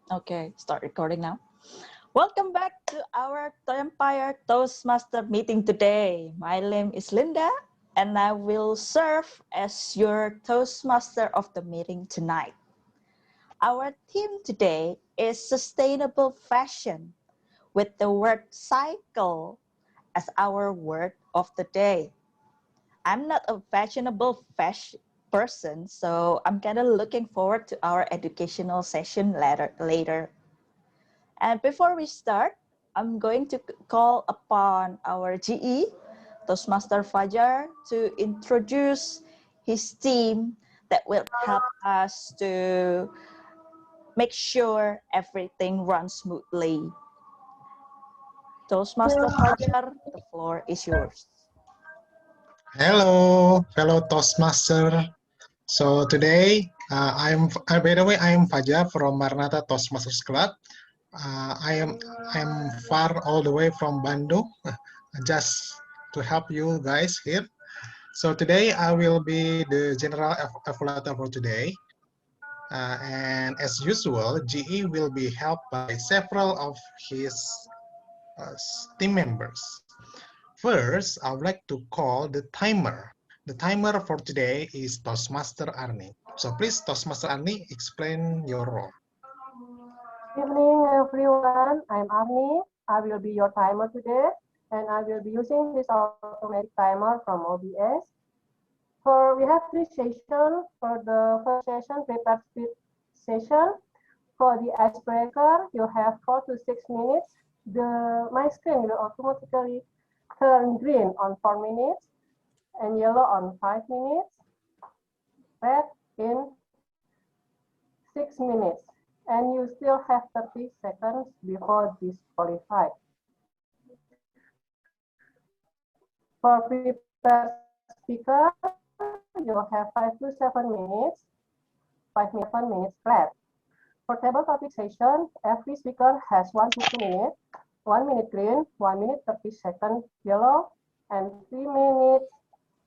Okay, start recording now. Welcome back to our Empire Toastmaster meeting today. My name is Linda, and I will serve as your Toastmaster of the meeting tonight. Our theme today is sustainable fashion, with the word cycle as our word of the day. I'm not a fashionable fashion person, so I'm kind of looking forward to our educational session later. And before we start, I'm going to call upon our GE, Toastmaster Fajar, to introduce his team that will help us to make sure everything runs smoothly. Toastmaster Fajar, the floor is yours. Hello, fellow Toastmaster. So today, by the way, I am Fajar from Maranatha Toastmasters Club. I am far all the way from Bandung, just to help you guys here. So today I will be the general evaluator for today. And as usual, GE will be helped by several of his team members. First, I would like to call the timer. The timer for today is Toastmaster Arni. So please, Toastmaster Arni, explain your role. Good evening, everyone. I'm Arni. I will be your timer today, and I will be using this automatic timer from OBS. We have 3 sessions. For the first session, prepared speed session. For the icebreaker, you have 4 to 6 minutes. My screen will automatically turn green on 4 minutes and yellow on 5 minutes, red in 6 minutes. And you still have 30 seconds before disqualified. For prepared speaker, you'll have 5 to 7 minutes, 7 minutes flat. For table topic session, every speaker has 1 to 2 minutes, 1 minute green, 1 minute 30 seconds yellow, and 3 minutes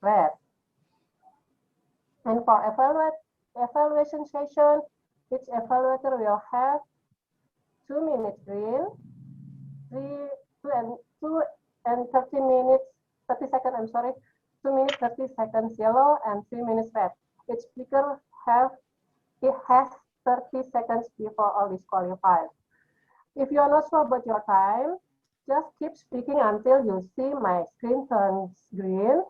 red. And for evaluation session, each evaluator will have 2 minutes green, 2 and 30 minutes, 30 seconds, I'm sorry, 2 minutes 30 seconds yellow and 3 minutes red. Each speaker has 30 seconds before all disqualified. If you are not sure about your time, just keep speaking until you see my screen turns green,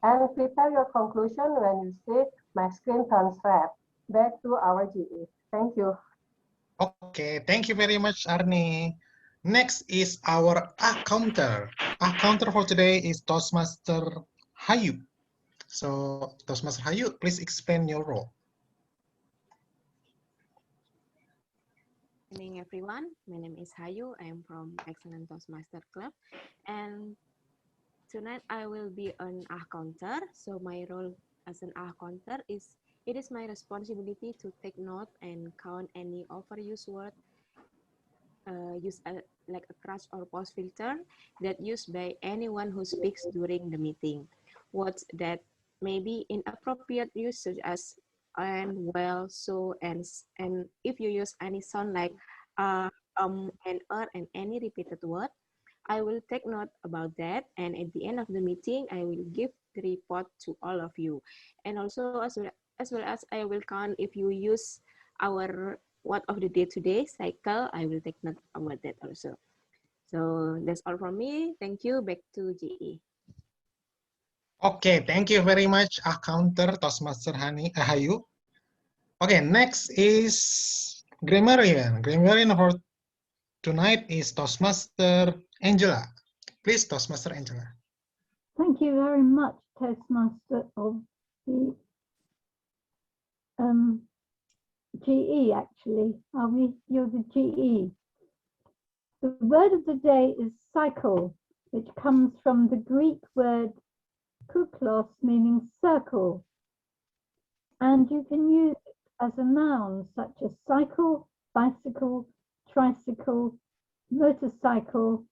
and prepare your conclusion when you see my screen turns red. Back to our GE. Thank you. Okay, thank you very much, Arni. Next is our counter. Counter for today is Toastmaster Hayu. So, Toastmaster Hayu, please explain your role. Good evening, everyone. My name is Hayu. I am from Excellent Toastmaster Club, and tonight I will be an counter. So my role as an counter is it is my responsibility to take note and count any overused word, like a crash or pause filter that used by anyone who speaks during the meeting. Words that may be inappropriate use, such as and, well, so, and if you use any sound like and any repeated word, I will take note about that, and at the end of the meeting, I will give the report to all of you. And also, as well as I will count if you use our word of the day today, cycle, I will take note about that also. So that's all from me. Thank you. Back to GE. Okay, thank you very much, counter Toastmaster Hayu. Okay, next is grammarian. Grammarian for tonight is Toastmaster Angela. Please, Toastmaster Angela. Thank you very much, Toastmaster of the GE, actually. You're the GE. The word of the day is cycle, which comes from the Greek word kuklos, meaning circle. And you can use it as a noun, such as cycle, bicycle, tricycle, motorcycle,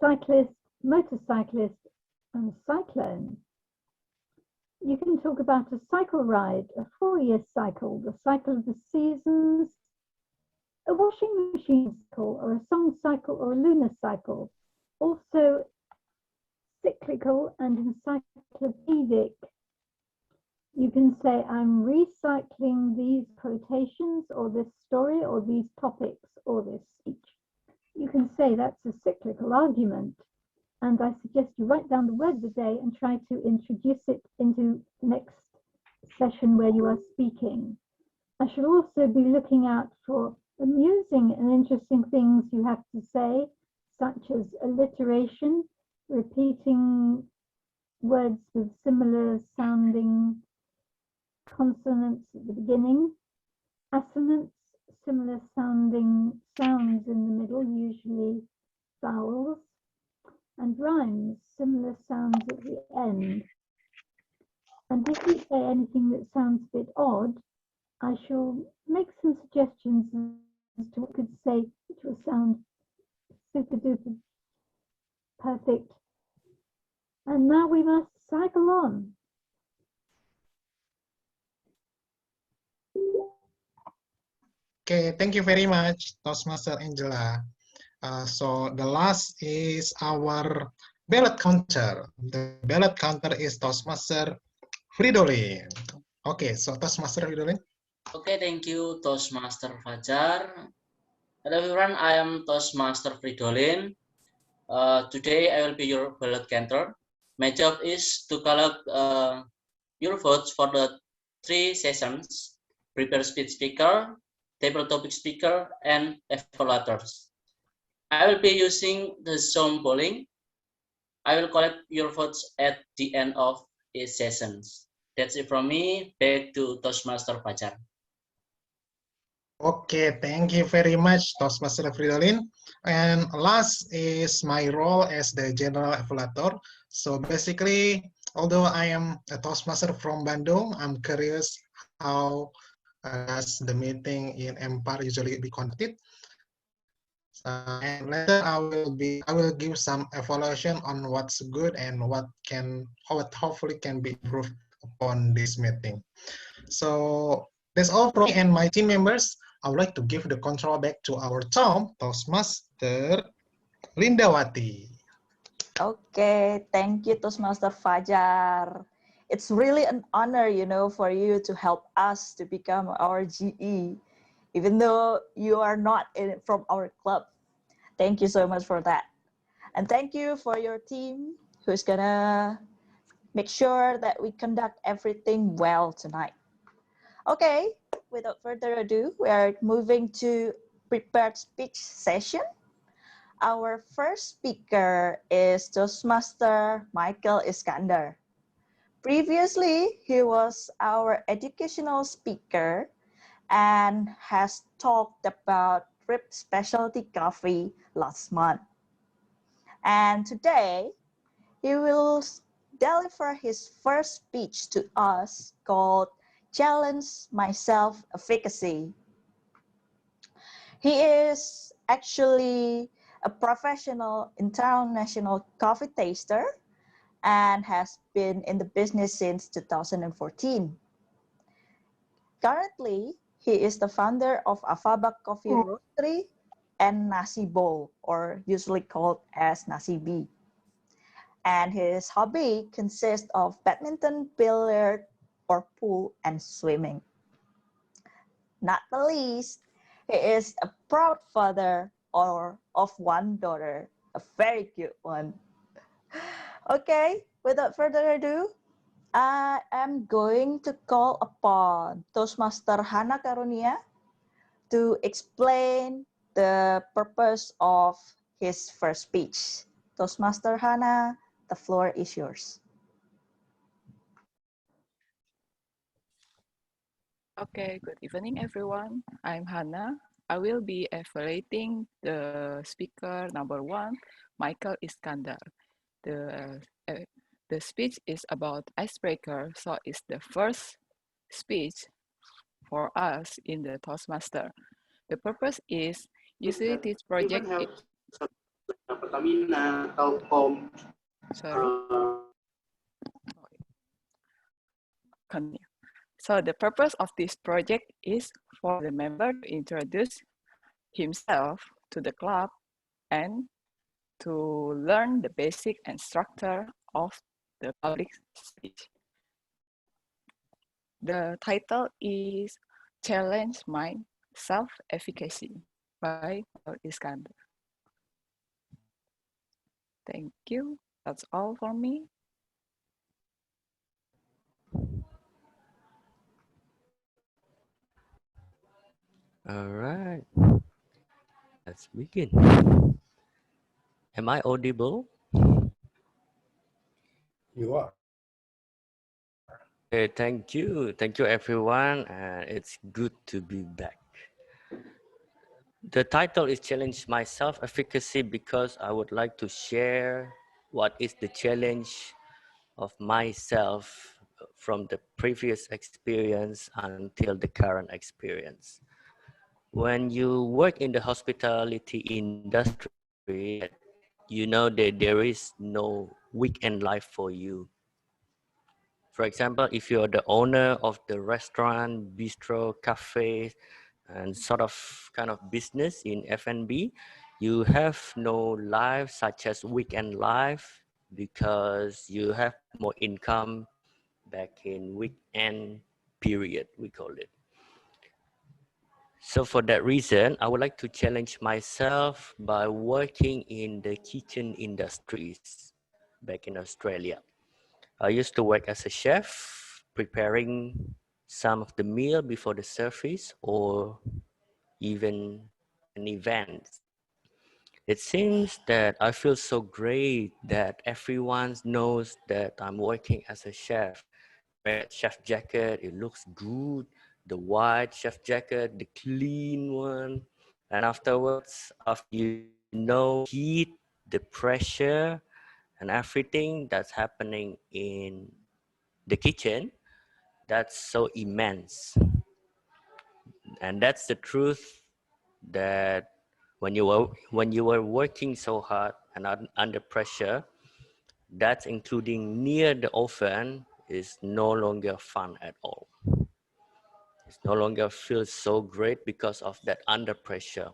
cyclist, motorcyclist, and cyclone. You can talk about a cycle ride, a 4-year cycle, the cycle of the seasons, a washing machine cycle or a song cycle or a lunar cycle. Also cyclical and encyclopedic. You can say, I'm recycling these quotations or this story or these topics or this speech. You can say that's a cyclical argument. And I suggest you write down the word of the day and try to introduce it into the next session where you are speaking. I should also be looking out for amusing and interesting things you have to say, such as alliteration, repeating words with similar sounding consonants at the beginning, assonants, similar sounding sounds in the middle, usually vowels, and rhymes, similar sounds at the end. And if you say anything that sounds a bit odd, I shall make some suggestions as to what could say which will sound super duper perfect. And now we must cycle on. Okay, thank you very much, Toastmaster Angela. So the last is our ballot counter. The ballot counter is Toastmaster Fridolin. Okay, so Toastmaster Fridolin. Okay, thank you, Toastmaster Fajar. Hello everyone, I am Toastmaster Fridolin. Today I will be your ballot counter. My job is to collect your votes for the 3 sessions: prepare speech speaker, table topic speaker, and evaluators. I will be using the Zoom polling. I will collect your votes at the end of each sessions. That's it from me. Back to Toastmaster Fajar. Okay, thank you very much, Toastmaster Fridolin. And last is my role as the general evaluator. So basically, although I am a Toastmaster from Bandung, I'm curious how does the meeting in Empire usually be conducted. And later I will give some evaluation on what's good and what hopefully can be improved upon this meeting. So that's all from me and my team members. I would like to give the control back to our Toastmaster Lindawati. Okay, thank you, Toastmaster Fajar. It's really an honor, for you to help us to become our GE, even though you are not from our club. Thank you so much for that. And thank you for your team who's gonna make sure that we conduct everything well tonight. Okay, without further ado, we are moving to prepared speech session. Our first speaker is Toastmaster Michael Iskander. Previously, he was our educational speaker and has talked about drip specialty coffee last month. And today, he will deliver his first speech to us called Challenge My Self-Efficacy. He is actually a professional international coffee taster and has been in the business since 2014. Currently, he is the founder of Afaba Coffee Roastery and Nasi Bowl, or usually called as Nasi B. And his hobby consists of badminton, billiard, or pool and swimming. Not the least, he is a proud father of one daughter, a very cute one. Okay, without further ado, I am going to call upon Toastmaster Hana Karunia to explain the purpose of his first speech. Toastmaster Hana, the floor is yours. Okay, good evening, everyone. I'm Hana. I will be evaluating the speaker number 1, Michael Iskander. The speech is about icebreaker, so it's the first speech for us in the Toastmaster. The purpose is usually this project is, sorry. Continue. So the purpose of this project is for the member to introduce himself to the club and to learn the basic and structure of the public speech. The title is Challenge My Self-Efficacy by Iskander. Thank you. That's all for me. All right, let's begin. Am I audible? You are. Okay, thank you. Thank you, everyone. It's good to be back. The title is Challenge My Self-Efficacy because I would like to share what is the challenge of myself from the previous experience until the current experience. When you work in the hospitality industry, you know that there is no weekend life for you. For example, if you're the owner of the restaurant, bistro, cafe, and sort of kind of business in F&B, you have no life such as weekend life because you have more income back in weekend period, we call it. So for that reason, I would like to challenge myself by working in the kitchen industries back in Australia. I used to work as a chef, preparing some of the meal before the service or even an event. It seems that I feel so great that everyone knows that I'm working as a chef. Red chef jacket, it looks good. The white chef jacket, the clean one. And afterwards, after you know heat, the pressure, and everything that's happening in the kitchen, that's so immense. And that's the truth that when you were working so hard and under pressure, that's including near the oven, is no longer fun at all. It no longer feels so great because of that under pressure.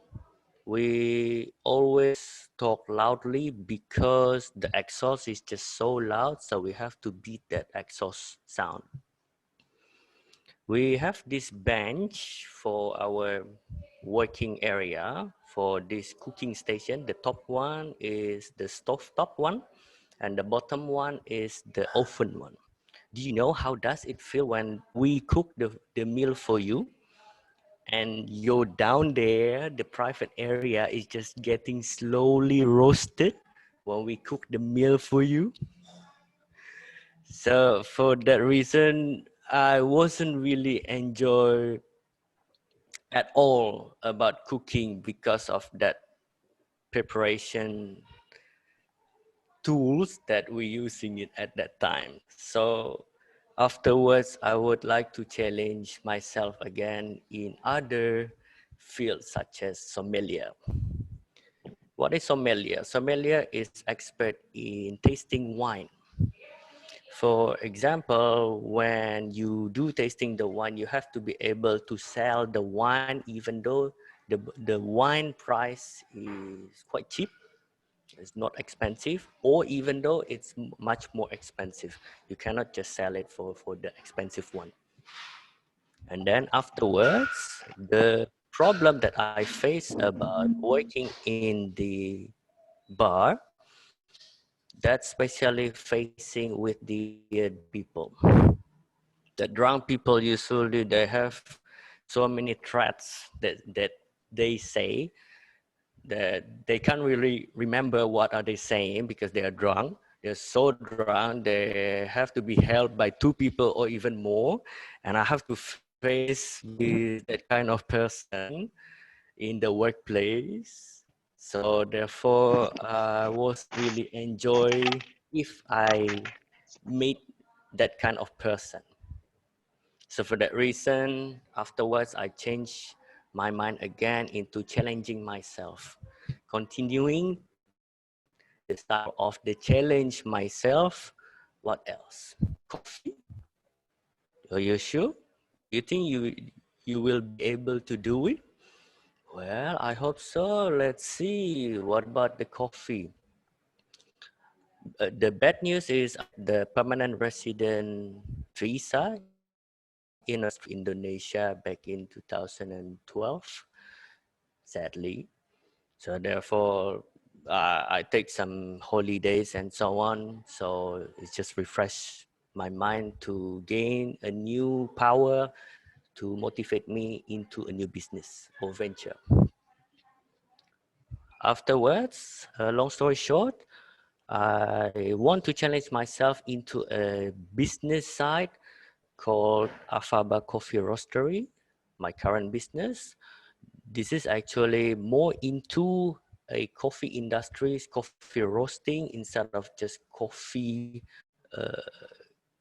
We always talk loudly because the exhaust is just so loud, so we have to beat that exhaust sound. We have this bench for our working area for this cooking station. The top one is the stove top one, and the bottom one is the oven one. Do you know how does it feel when we cook the meal for you? And you're down there, the private area is just getting slowly roasted when we cook the meal for you. So for that reason, I wasn't really enjoy at all about cooking because of that preparation tools that we're using it at that time. So afterwards, I would like to challenge myself again in other fields such as sommelier. What is sommelier? Sommelier is expert in tasting wine. For example, when you do tasting the wine, you have to be able to sell the wine even though the wine price is quite cheap. It's not expensive, or even though it's much more expensive. You cannot just sell it for the expensive one. And then afterwards, the problem that I face about working in the bar, that's especially facing with the drunk people. The drunk people usually they have so many threats that they say that they can't really remember what are they saying because they are drunk. They're so drunk, they have to be held by two people or even more. And I have to face with that kind of person in the workplace. So therefore, I was really enjoy if I meet that kind of person. So for that reason, afterwards, I changed my mind again into challenging myself, continuing the style of the challenge myself. What else? Coffee? Are you sure? You think you will be able to do it? Well, I hope so. Let's see. What about the coffee? The bad news is the permanent resident visa in Indonesia back in 2012, sadly. So therefore, I take some holidays and so on. So it's just refresh my mind to gain a new power to motivate me into a new business or venture. Afterwards, long story short, I want to challenge myself into a business side called Afaba Coffee Roastery, my current business. This is actually more into a coffee industry, coffee roasting instead of just coffee uh,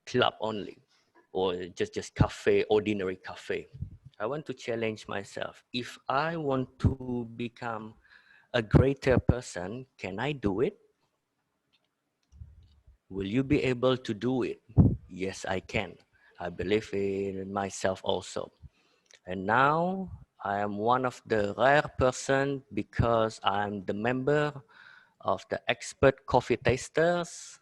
club only, or just cafe, ordinary cafe. I want to challenge myself. If I want to become a greater person, can I do it? Will you be able to do it? Yes, I can. I believe in myself also. And now I am one of the rare person because I'm the member of the expert coffee tasters.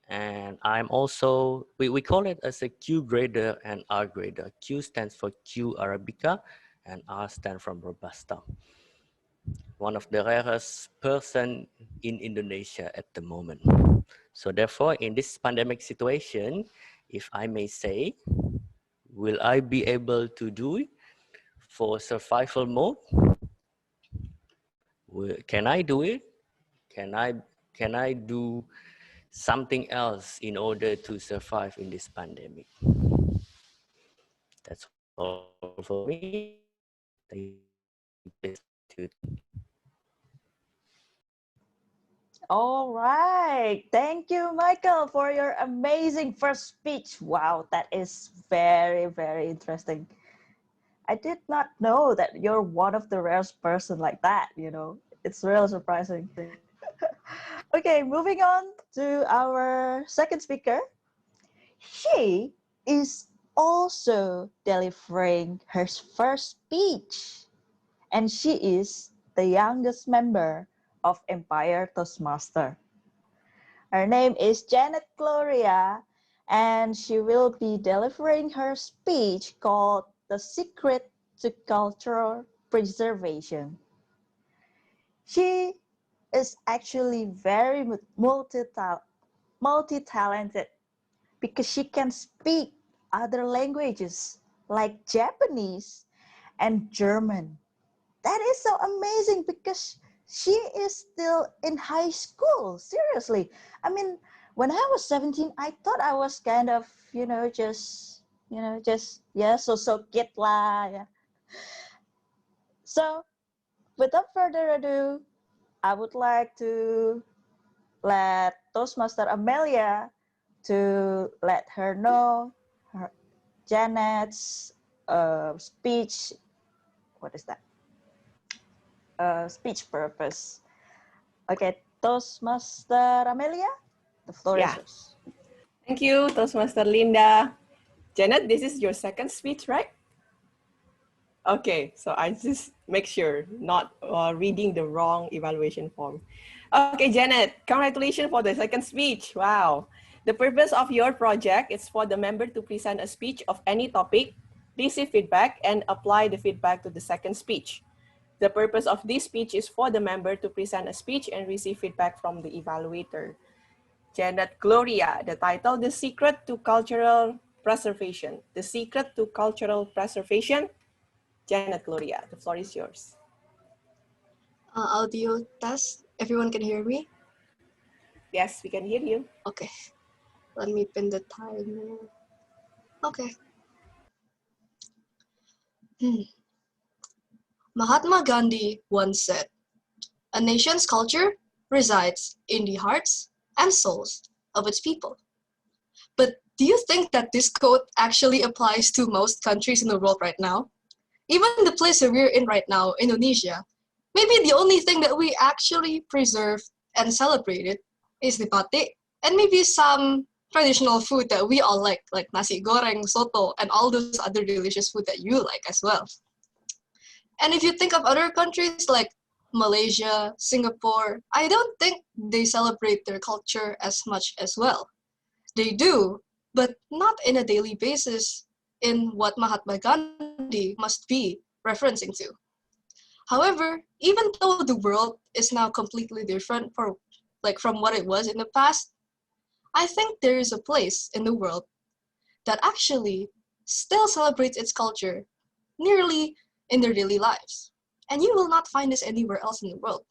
And I'm also, we call it as a Q grader and R grader. Q stands for Q Arabica and R stands for Robusta. One of the rarest person in Indonesia at the moment. So therefore, in this pandemic situation, if I may say, will I be able to do it for survival mode? Can I do it? Can I do something else in order to survive in this pandemic? That's all for me. Thank you. All right. Thank you, Michael, for your amazing first speech. Wow, that is very, very interesting. I did not know that you're one of the rarest person like that, you know. It's real surprising. Okay, moving on to our second speaker. She is also delivering her first speech, and she is the youngest member of Empire Toastmaster. Her name is Janet Gloria, and she will be delivering her speech called The Secret to Cultural Preservation. She is actually very multi-talented because she can speak other languages like Japanese and German. That is so amazing because she is still in high school. Seriously. I mean, when I was 17, I thought I was kind of, yeah, so kid lah. Yeah. So, without further ado, I would like to let Toastmaster Amelia to let her know Janet's speech. What is that? Speech purpose. Okay, Toastmaster Amelia, the floor is yours. Thank you, Toastmaster Linda. Janet, this is your second speech, right? Okay, so I just make sure not reading the wrong evaluation form. Okay, Janet, congratulations for the second speech. Wow. The purpose of your project is for the member to present a speech of any topic, receive feedback, and apply the feedback to the second speech. The purpose of this speech is for the member to present a speech and receive feedback from the evaluator. Janet Gloria, the title, The Secret to Cultural Preservation. The Secret to Cultural Preservation. Janet Gloria, the floor is yours. Audio test. Everyone can hear me? Yes, we can hear you. Okay. Let me pin the timer. Okay. Mahatma Gandhi once said, "A nation's culture resides in the hearts and souls of its people." But do you think that this quote actually applies to most countries in the world right now? Even the place that we're in right now, Indonesia, maybe the only thing that we actually preserve and celebrated is the batik, and maybe some traditional food that we all like nasi goreng, soto, and all those other delicious food that you like as well. And if you think of other countries like Malaysia, Singapore, I don't think they celebrate their culture as much as well. They do, but not in a daily basis in what Mahatma Gandhi must be referencing to. However, even though the world is now completely different from what it was in the past, I think there is a place in the world that actually still celebrates its culture nearly in their daily lives. And you will not find this anywhere else in the world.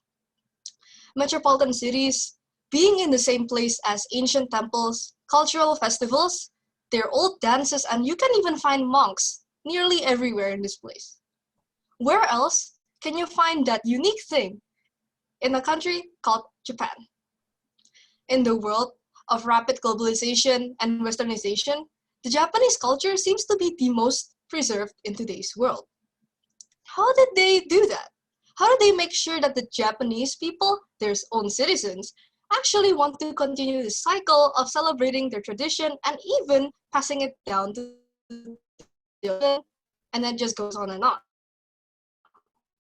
Metropolitan cities, being in the same place as ancient temples, cultural festivals, their old dances, and you can even find monks nearly everywhere in this place. Where else can you find that unique thing in a country called Japan? In the world of rapid globalization and westernization, the Japanese culture seems to be the most preserved in today's world. How did they do that? How did they make sure that the Japanese people, their own citizens, actually want to continue the cycle of celebrating their tradition and even passing it down to the children, and then just goes on and on?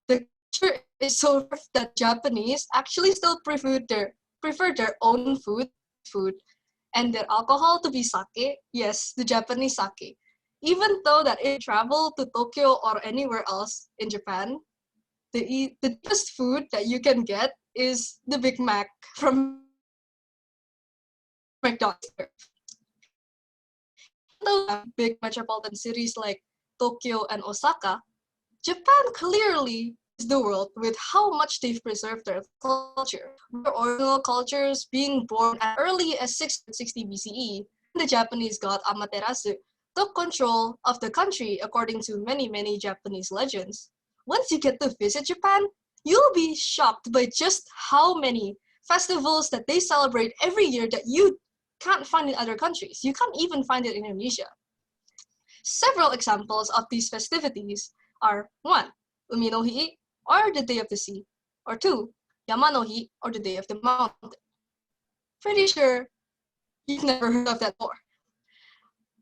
The culture is so rough that Japanese actually still prefer their own food, and their alcohol to be sake. Yes, the Japanese sake. Even though that if you travel to Tokyo or anywhere else in Japan, the best food that you can get is the Big Mac from McDonald's. Though big metropolitan cities like Tokyo and Osaka, Japan clearly is the world with how much they've preserved their culture. Their original cultures being born as early as 660 BCE, the Japanese god Amaterasu took control of the country according to many Japanese legends. Once you get to visit Japan, you'll be shocked by just how many festivals that they celebrate every year that you can't find in other countries. You can't even find it in Indonesia. Several examples of these festivities are 1. Umi no Hi, or the Day of the Sea, or 2. Yama no Hi, or the Day of the Mountain. Pretty sure you've never heard of that before.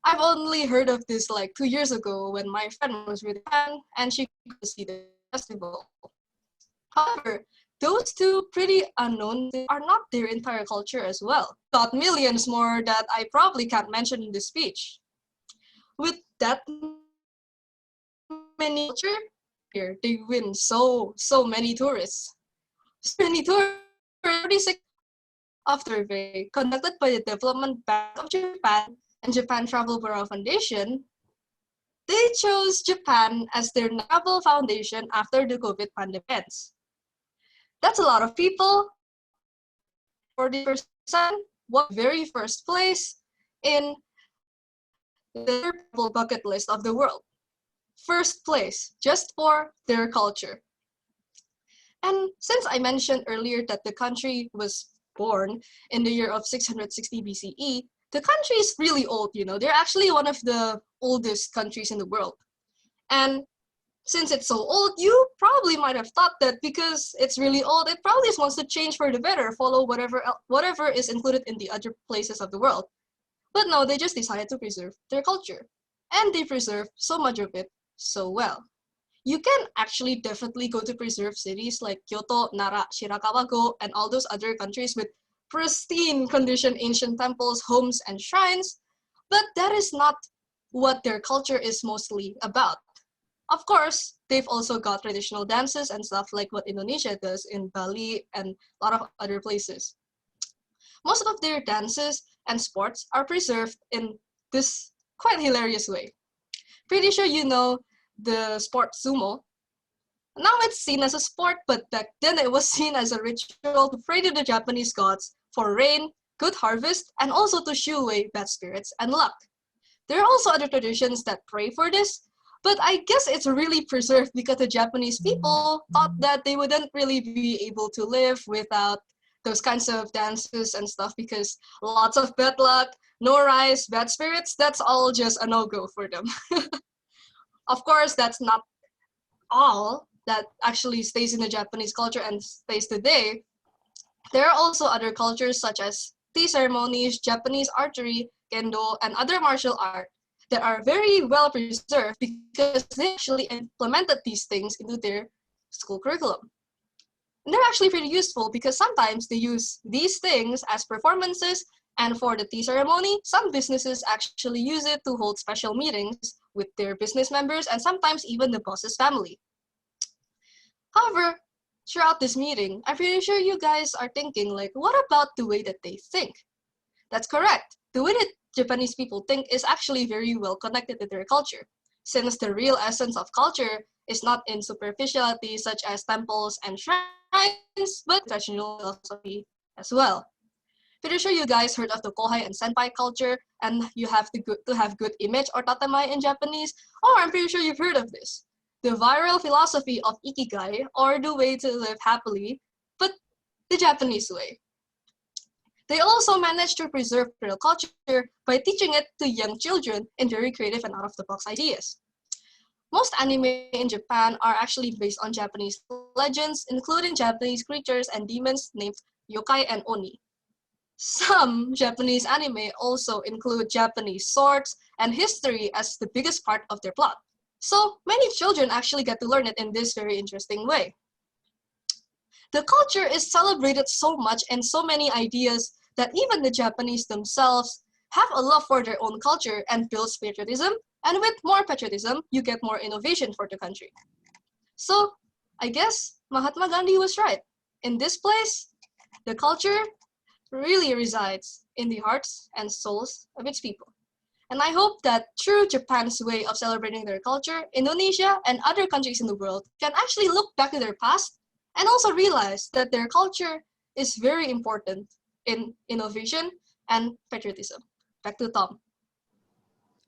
I've only heard of this like 2 years ago when my friend was with Japan and she could see the festival. However, those two pretty unknown are not their entire culture as well. Got millions more that I probably can't mention in this speech. With that many culture, here they win so many tourists. So many tourists. 36 of survey conducted by the Development Bank of Japan and Japan Travel Bureau Foundation, they chose Japan as their travel foundation after the COVID pandemic ends. That's a lot of people. 40% was very first place in the travel bucket list of the world. First place, just for their culture. And since I mentioned earlier that the country was born in the year of 660 BCE, the country is really old, you know. They're actually one of the oldest countries in the world. And since it's so old, you probably might have thought that because it's really old, it probably just wants to change for the better, follow whatever is included in the other places of the world. But no, they just decided to preserve their culture. And they preserve so much of it so well. You can actually definitely go to preserved cities like Kyoto, Nara, Shirakawa-go, and all those other countries with pristine condition ancient temples, homes, and shrines, but that is not what their culture is mostly about. Of course, they've also got traditional dances and stuff like what Indonesia does in Bali and a lot of other places. Most of their dances and sports are preserved in this quite hilarious way. Pretty sure you know the sport sumo. Now it's seen as a sport, but back then it was seen as a ritual to pray to the Japanese gods for rain, good harvest, and also to shoo away bad spirits and luck. There are also other traditions that pray for this, but I guess it's really preserved because the Japanese people thought that they wouldn't really be able to live without those kinds of dances and stuff because lots of bad luck, no rice, bad spirits, that's all just a no-go for them. Of course, that's not all that actually stays in the Japanese culture and stays today. There are also other cultures such as tea ceremonies, Japanese archery, kendo, and other martial art that are very well preserved because they actually implemented these things into their school curriculum. And they're actually pretty useful because sometimes they use these things as performances, and for the tea ceremony, some businesses actually use it to hold special meetings with their business members and sometimes even the boss's family. However, throughout this meeting, I'm pretty sure you guys are thinking like, what about the way that they think? That's correct. The way that Japanese people think is actually very well connected to their culture, since the real essence of culture is not in superficiality such as temples and shrines, but traditional philosophy as well. Pretty sure you guys heard of the kohai and senpai culture, and you have to have good image or tatemai in Japanese, or I'm pretty sure you've heard of this. The viral philosophy of ikigai, or the way to live happily, but the Japanese way. They also managed to preserve real culture by teaching it to young children in very creative and out-of-the-box ideas. Most anime in Japan are actually based on Japanese legends, including Japanese creatures and demons named yokai and oni. Some Japanese anime also include Japanese swords and history as the biggest part of their plot. So many children actually get to learn it in this very interesting way. The culture is celebrated so much and so many ideas that even the Japanese themselves have a love for their own culture and builds patriotism, and with more patriotism, you get more innovation for the country. So I guess Mahatma Gandhi was right. In this place, the culture really resides in the hearts and souls of its people. And I hope that through Japan's way of celebrating their culture, Indonesia and other countries in the world can actually look back to their past and also realize that their culture is very important in innovation and patriotism. Back to Tom.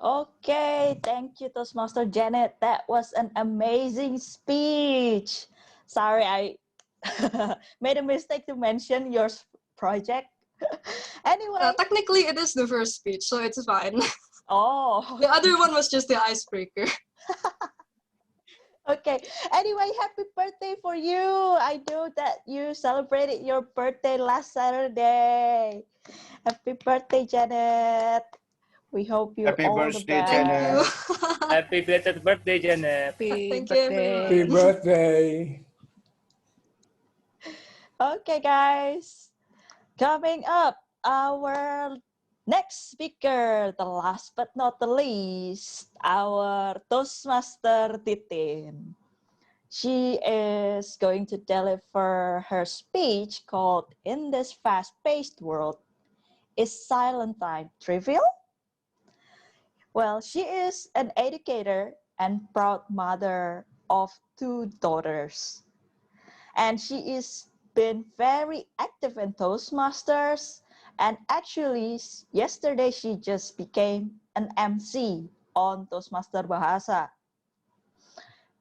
Okay, thank you, Toastmaster Janet. That was an amazing speech. Sorry, I made a mistake to mention your project. Anyway. Technically, it is the first speech, so it's fine. Oh. The other one was just the icebreaker. Okay. Anyway, happy birthday for you. I know that you celebrated your birthday last Saturday. Happy birthday, Janet. We hope you Happy all the birthday, best. Janet. Happy belated birthday, Janet. Thank you, everyone. Happy birthday. Okay, guys. Coming up, our next speaker, the last but not the least, our Toastmaster Titin. She is going to deliver her speech called "In This Fast-Paced World, Is Silent Time Trivial?" Well, she is an educator and proud mother of 2 daughters. And she is been very active in Toastmasters, and actually yesterday she just became an MC on Toastmaster Bahasa.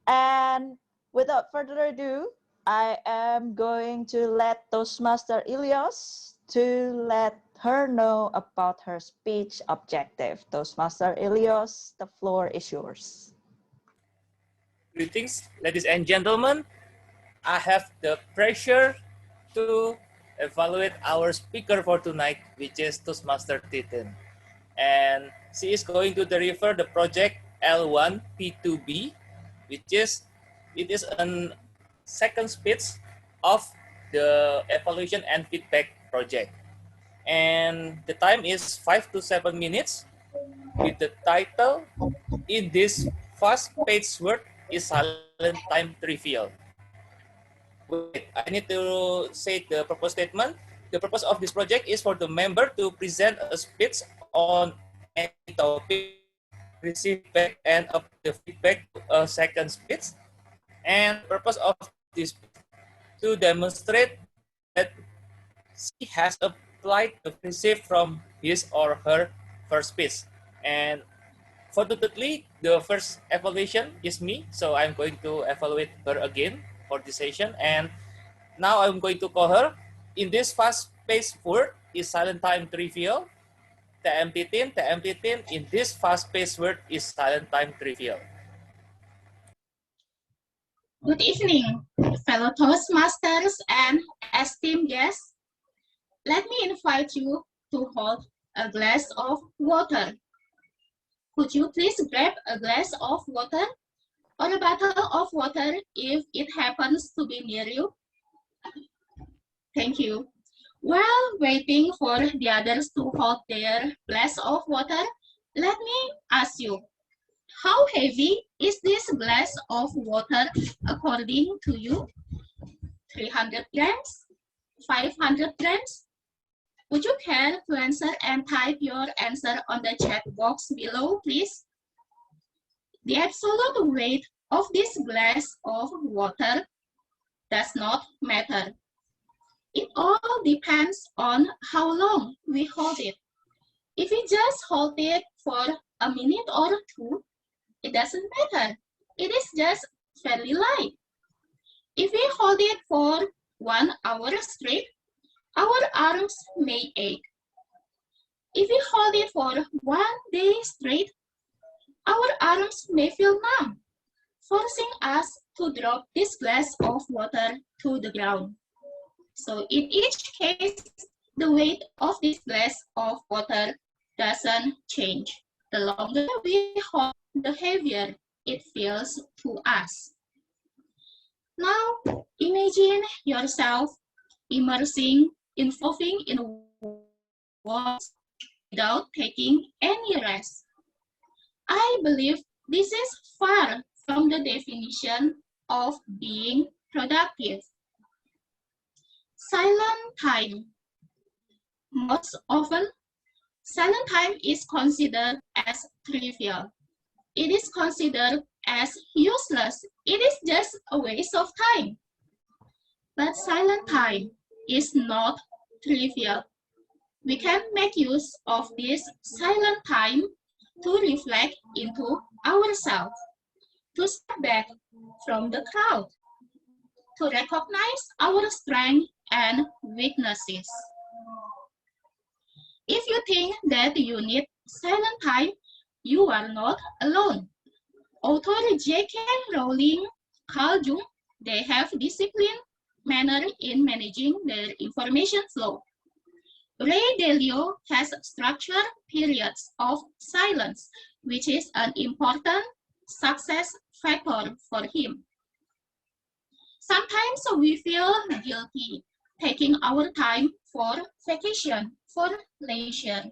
And without further ado, I am going to let Toastmaster Ilyos to let her know about her speech objective. Toastmaster Ilyos, the floor is yours. Greetings, ladies and gentlemen. I have the pleasure to evaluate our speaker for tonight, which is Toastmaster Titin. And she is going to deliver the project L1 P2B, which is, it is a second speech of the evaluation and feedback project. And the time is 5 to 7 minutes with the title, "In This Fast-Paced World, Is Silent Time Trivial?" Wait, I need to say the purpose statement. The purpose of this project is for the member to present a speech on any topic, receive back and apply the feedback to a second speech. And the purpose of this to demonstrate that she has applied the principle from his or her first speech. And fortunately, the first evaluation is me, so I'm going to evaluate her again for this session. And now I'm going to call her. In this fast-paced world, is silent time trivial? TM Titin, in this fast-paced world, is silent time trivial? Good evening, fellow Toastmasters and esteemed guests. Let me invite you to hold a glass of water. Could you please grab a glass of water or a bottle of water if it happens to be near you? Thank you. While waiting for the others to hold their glass of water, let me ask you, how heavy is this glass of water according to you? 300 grams? 500 grams? Would you care to answer and type your answer on the chat box below, please? The absolute weight of this glass of water does not matter. It all depends on how long we hold it. If we just hold it for a minute or two, it doesn't matter. It is just fairly light. If we hold it for 1 hour straight, our arms may ache. If we hold it for 1 day straight, our arms may feel numb, forcing us to drop this glass of water to the ground. So in each case, the weight of this glass of water doesn't change. The longer we hold, the heavier it feels to us. Now, imagine yourself involving in walks without taking any rest. I believe this is far from the definition of being productive. Silent time. Most often, silent time is considered as trivial. It is considered as useless. It is just a waste of time. But silent time is not trivial. We can make use of this silent time to reflect into ourselves, to step back from the crowd, to recognize our strengths and weaknesses. If you think that you need silent time, you are not alone. Author J.K. Rowling, Carl Jung, they have disciplined manner in managing their information flow. Ray Dalio has structured periods of silence, which is an important success factor for him. Sometimes we feel guilty taking our time for vacation, for leisure.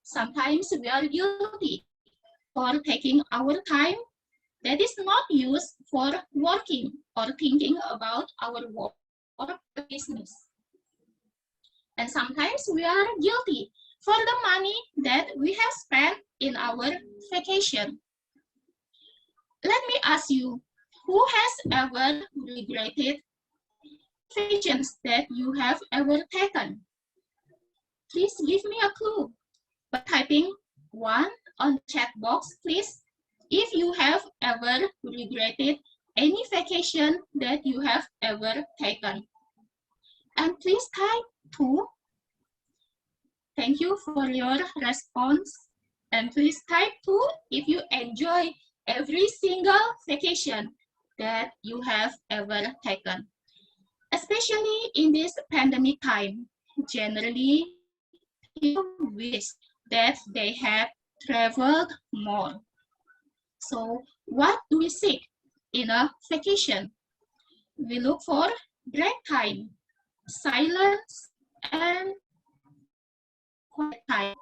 Sometimes we are guilty for taking our time that is not used for working or thinking about our work or business. And sometimes we are guilty for the money that we have spent in our vacation. Let me ask you, who has ever regretted vacations that you have ever taken? Please give me a clue by typing 1 on the chat box, please, if you have ever regretted any vacation that you have ever taken. And please type 2. Thank you for your response. And please type 2 if you enjoy every single vacation that you have ever taken. Especially in this pandemic time, generally people wish that they had traveled more. So what do we seek in a vacation? We look for break time, silence, and quiet time.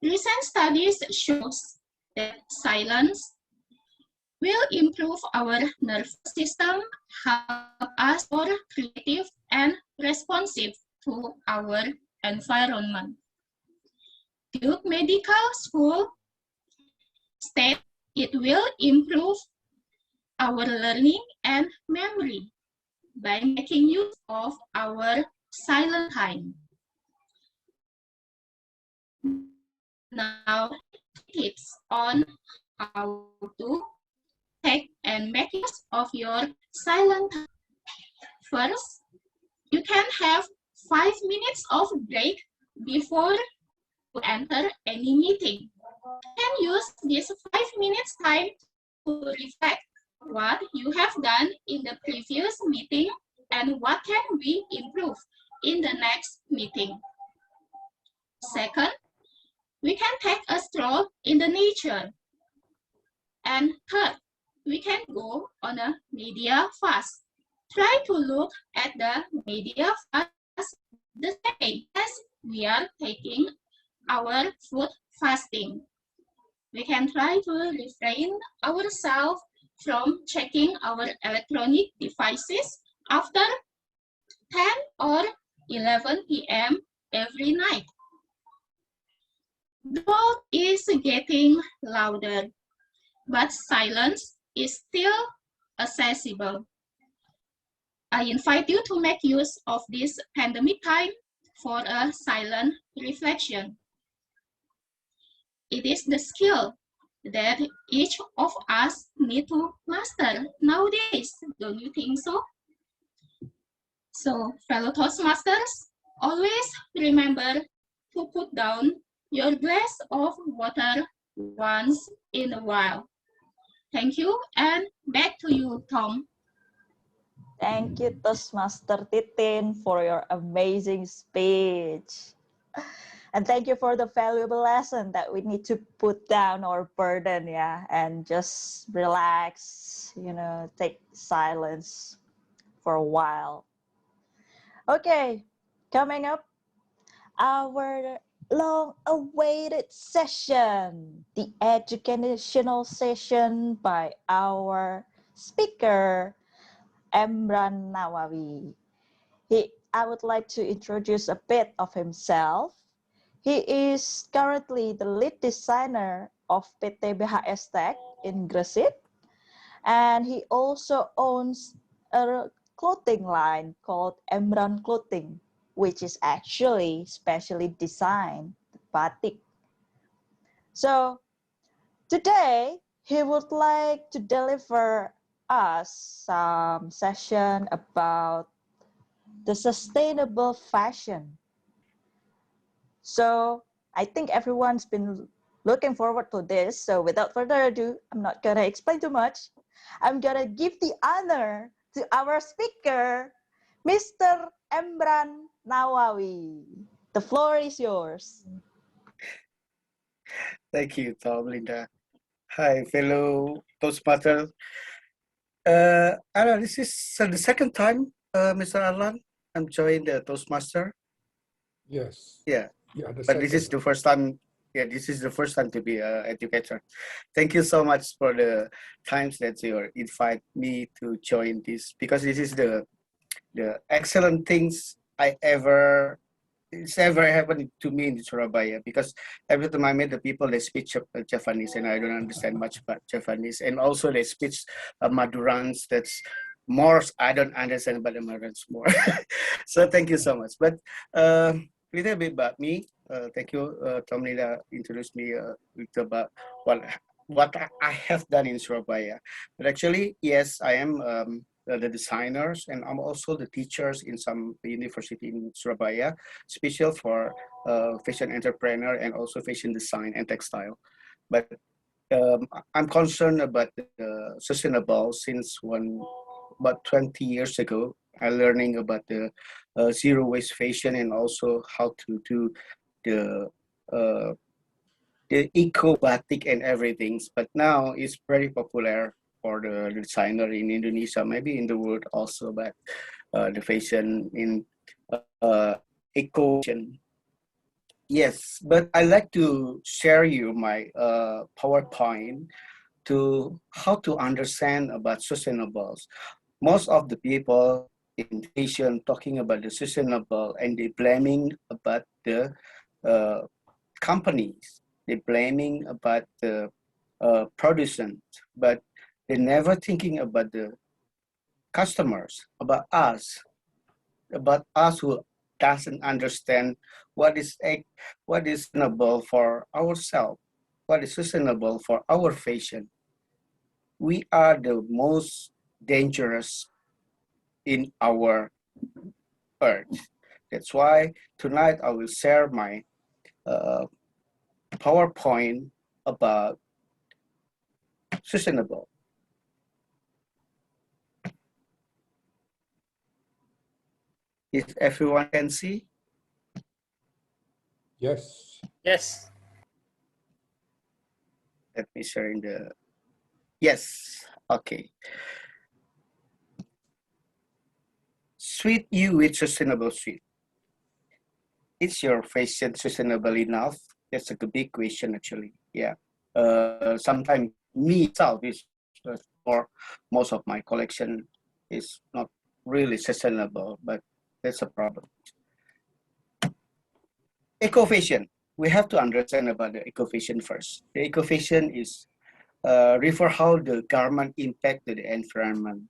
Recent studies shows that silence will improve our nervous system, help us more creative and responsive to our environment. Duke Medical School states it will improve our learning and memory by making use of our silent time. Now, tips on how to take and make use of your silent time. First, you can have 5 minutes of break before you enter any meeting. You can use this 5 minutes time to reflect what you have done in the previous meeting and what can we improve in the next meeting. Second, we can take a stroll in the nature. And third, we can go on a media fast. Try to look at the media fast the same as we are taking our food fasting. We can try to refrain ourselves from checking our electronic devices after 10 or 11 p.m. every night. The world is getting louder, but silence is still accessible. I invite you to make use of this pandemic time for a silent reflection. It is the skill that each of us need to master nowadays. Don't you think so? So, fellow Toastmasters, always remember to put down your glass of water once in a while. Thank you, and back to you, Tom. Thank you, Toastmaster Titin, for your amazing speech. And thank you for the valuable lesson that we need to put down our burden, yeah, and just relax, take silence for a while. Okay, coming up, our long-awaited session, the educational session by our speaker, Embran Nawawi. I would like to introduce a bit of himself. He is currently the lead designer of PT BHS Tech in Gresik, and he also owns a clothing line called Embran Clothing, which is actually specially designed batik. So today, he would like to deliver us some session about the sustainable fashion. So I think everyone's been looking forward to this. So without further ado, I'm not gonna explain too much. I'm gonna give the honor to our speaker, Mr. Embran Nawawi. The floor is yours. Thank you, Tom, Linda. Hi, fellow Toastmasters. Alan, this is the second time, Mr. Alan, I'm joining the Toastmaster. Yes. Yeah. Yeah, But this is the first time. Yeah, this is the first time to be an educator. Thank you so much for the times that you invite me to join this, because this is the excellent things it's ever happened to me in Surabaya, because every time I meet the people, they speak Javanese and I don't understand much about Javanese, and also they speak Madurans that's more I don't understand about the Madurans more. So thank you so much. But little bit about me. Thank you, Tom Nida introduced me little about what I have done in Surabaya. But actually, yes, I am the designers, and I'm also the teachers in some university in Surabaya, special for fashion entrepreneur and also fashion design and textile. But I'm concerned about the sustainable since about 20 years ago. I learning about the zero waste fashion and also how to do uh, the eco batik and everything. But now it's very popular for the designer in Indonesia, maybe in the world also, but the fashion in eco fashion. Yes, but I like to share you my PowerPoint to how to understand about sustainables. Most of the people in fashion talking about the sustainable and they blaming about the uh, companies. They blaming about the producers, but they're never thinking about the customers, about us who doesn't understand what is sustainable for ourselves, what is sustainable for our fashion. We are the most dangerous in our earth. That's why tonight I will share my PowerPoint about sustainable. If everyone can see? Yes. Yes. Let me share in the, yes, okay. Suit you with sustainable suit. Is your fashion sustainable enough? That's a big question actually. Yeah. Sometimes me itself is for most of my collection is not really sustainable, but that's a problem. Eco-fashion. We have to understand about the eco-fashion first. The eco-fashion is refer how the garment impact the environment.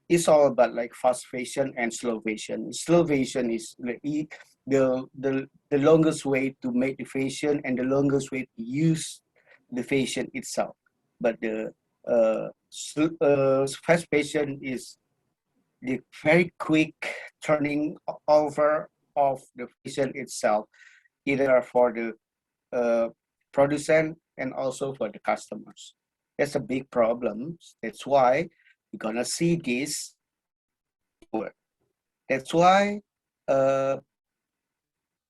It's all about like fast fashion and slow fashion. Slow fashion is the longest way to make the fashion and the longest way to use the fashion itself. But the fast fashion is the very quick turning over of the fashion itself, either for the producent and also for the customers. That's a big problem. That's why we're gonna see this everywhere. That's why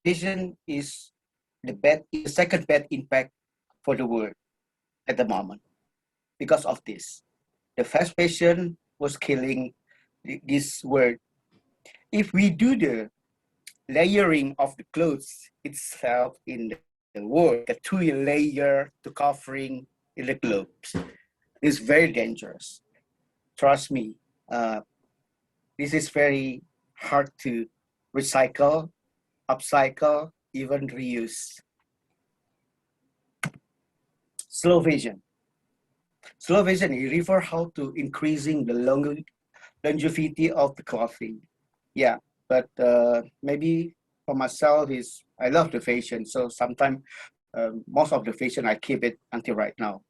vision is the second bad impact for the world at the moment because of this. The fast fashion was killing this world. If we do the layering of the clothes itself in the world, a two-layer to covering in the clothes, is very dangerous. Trust me, this is very hard to recycle, upcycle, even reuse. Slow vision. Slow vision refer how to increasing the longevity of the clothing. Yeah, but maybe for myself is I love the fashion, so sometimes most of the fashion I keep it until right now.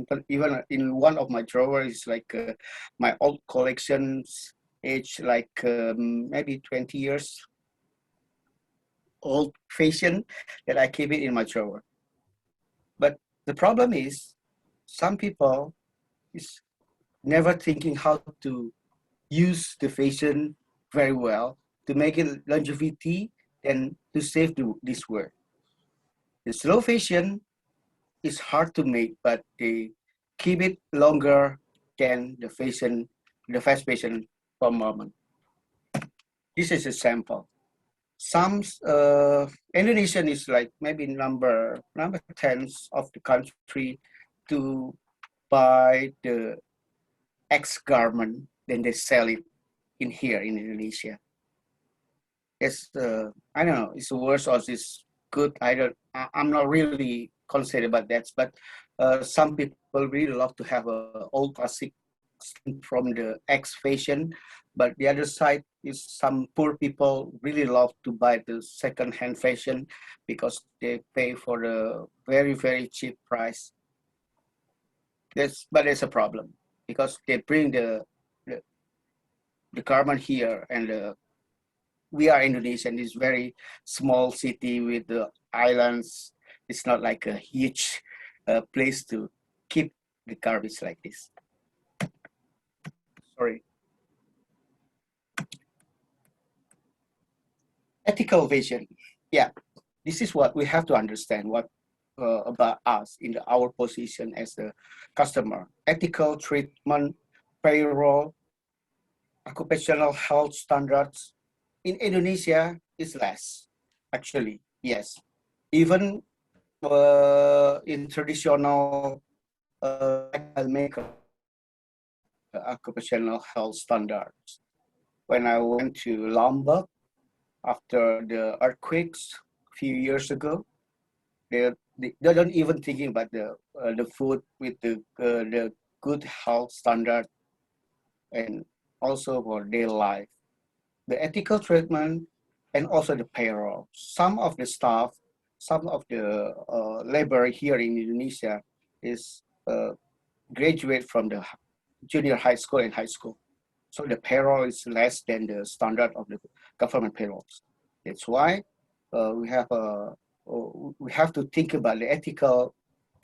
But even in one of my drawers, like my old collections, age like maybe 20 years old fashion that I keep it in my drawer. But the problem is some people is never thinking how to use the fashion very well to make it longevity and to save this world. The slow fashion is hard to make, but they keep it longer than the fast fashion for a moment. This is a sample. Some Indonesian is like maybe number 10 of the country to buy the X garment, then they sell it in here in Indonesia. It's I don't know, it's worse or it's good. I'm not really concerned about that, but some people really love to have a old classic from the X fashion, but the other side is some poor people really love to buy the second-hand fashion because they pay for the very, very cheap price. But it's a problem because they bring the garment here, and we are Indonesian. It's very small city with the islands. It's not like a huge place to keep the garbage like this. Sorry. Ethical vision. Yeah, this is what we have to understand what about us in our position as the customer. Ethical treatment, payroll, occupational health standards. In Indonesia is less, actually, yes. Even in traditional makeup, occupational health standards. When I went to Lombok after the earthquakes a few years ago, they don't even thinking about the food with the good health standard and also for their life, the ethical treatment, and also the payroll. Some of the staff, some of the labor here in Indonesia is graduate from the junior high school and high school. So the payroll is less than the standard of the government payrolls. That's why we have to think about the ethical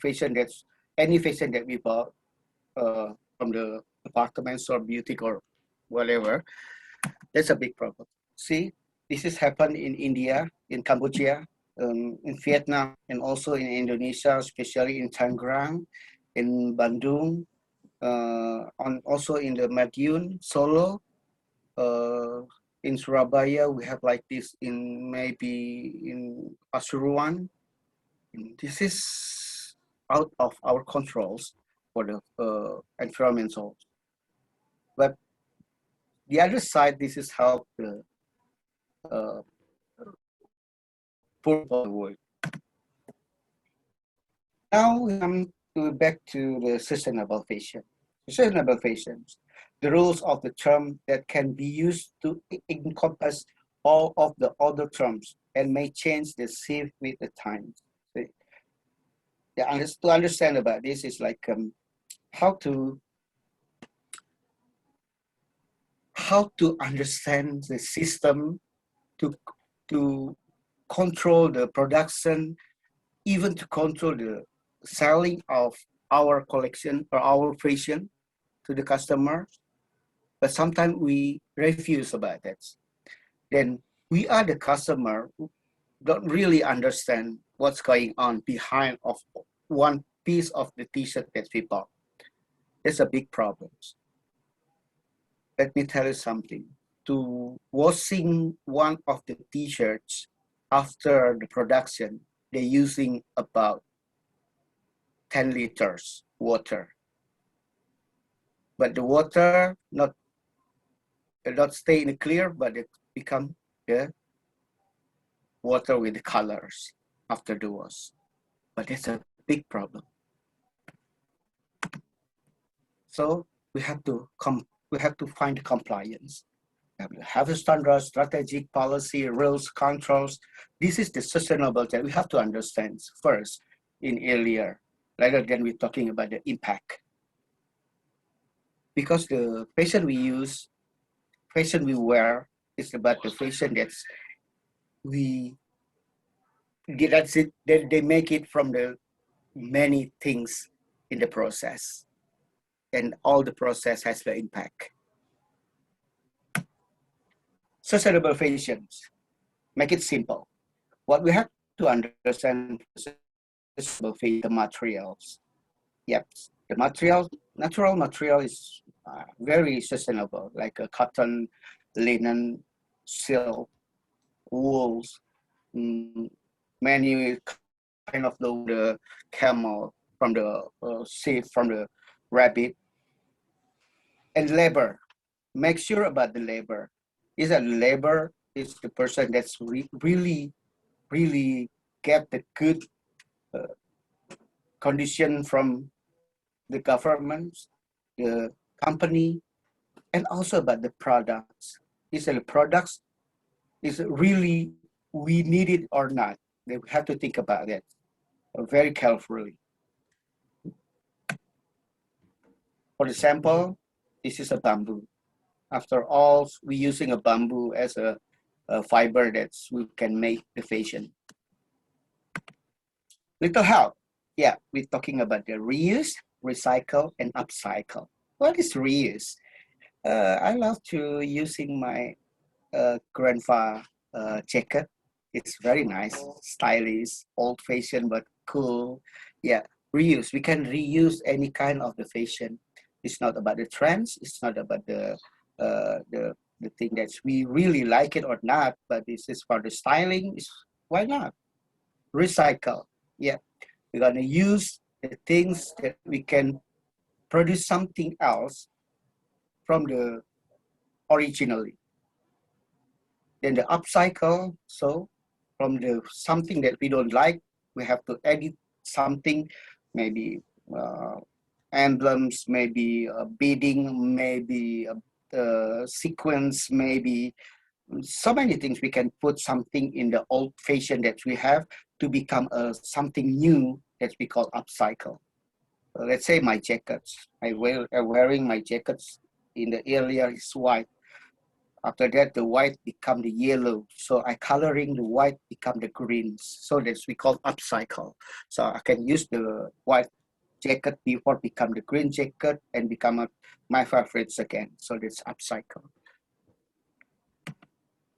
fashion. That's any fashion that we bought from the apartments or boutique or whatever. That's a big problem. See, this has happened in India, in Cambodia, in Vietnam, and also in Indonesia, especially in Tangerang, in Bandung, also in the Madiun, Solo, in Surabaya. We have like this in maybe in Pasuruan. This is out of our controls for the environmental. But the other side, this is how the poor world. Now we come back to the sustainable fashion. Sustainable fashions, the rules of the term that can be used to encompass all of the other terms and may change the shape with the times. To understand about this is like how to understand the system to control the production, even to control the selling of our collection or our fashion to the customer. But sometimes we refuse about that. Then we are the customer who don't really understand what's going on behind of one piece of the t-shirt that we bought. That's a big problem. Let me tell you something. To washing one of the t-shirts after the production, they're using about 10 liters water. But the water not stay in the clear, but it become the water with the colors after the wash. But that's a big problem. So we have to find compliance. We have a standard, strategic policy, rules, controls. This is the sustainable that we have to understand first in earlier, rather than we're talking about the impact. Because the fashion we use, fashion we wear is about the fashion that's it. They make it from the many things in the process, and all the process has the impact. Sustainable fashions, make it simple. What we have to understand is the materials. Yep, the natural material is very sustainable, like a cotton, linen, silk, wools, many kind of the camel, from the sheep, from the rabbit, and labor. Make sure about the labor. Is that labor is the person that's really get the good condition from the government, the company, and also about the products. Is the products is really we need it or not? They have to think about it very carefully. For example, this is a bamboo. After all, we're using a bamboo as a fiber that we can make the fashion. Little help. Yeah, we're talking about the reuse, recycle, and upcycle. What is reuse? I love to using my grandpa jacket. It's very nice, stylish, old-fashioned, but cool. Yeah, reuse. We can reuse any kind of the fashion. It's not about the trends. It's not about the thing that we really like it or not. But this is for the styling. Why not? Recycle. Yeah, we're gonna use the things that we can produce something else from the originally. Then the upcycle. So from the something that we don't like, we have to edit something, maybe emblems, maybe a beading, maybe a sequence, maybe so many things. We can put something in the old fashion that we have to become something new that we call upcycle. Let's say my jackets. I'm wearing my jackets in the earlier is white. After that, the white become the yellow. So I coloring the white become the greens. So that's we call upcycle. So I can use the white jacket before become the green jacket and become my favorites again. So that's upcycle.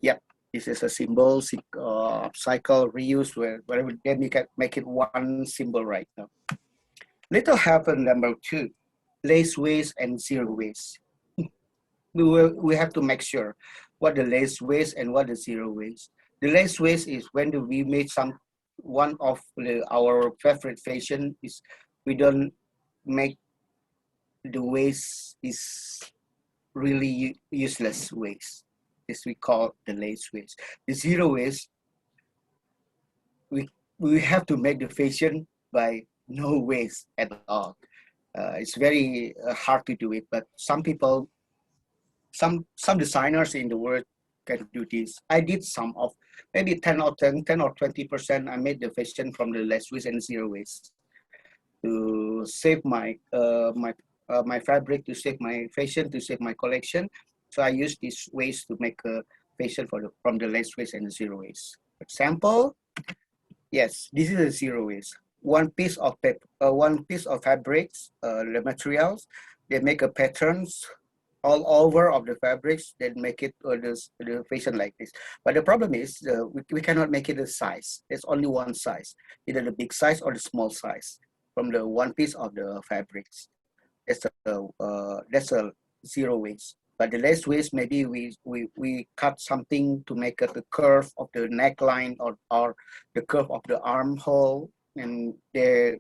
Yep. This is a symbol, cycle, reuse, where then you can make it one symbol right now. Little happen number 2, less waste and zero waste. We have to make sure what the less waste and what the zero waste. The less waste is when we made one of our favorite fashion is we don't make the waste is really useless waste. This we call the less waste. The zero waste, we have to make the fashion by no waste at all. It's very hard to do it, but some people, some designers in the world can do this. I did some of maybe 10 or 20%. I made the fashion from the less waste and zero waste to save my fabric, to save my fashion, to save my collection. So I use this waste to make a fashion from the less waste and zero waste. Example, yes, this is a zero waste. One piece of fabrics, the materials, they make a patterns all over of the fabrics, then make it the fashion like this. But the problem is we cannot make it a size. There's only one size, either the big size or the small size from the one piece of the fabrics. That's a zero waste. But the less waste, maybe we cut something to make the curve of the neckline or the curve of the armhole, and the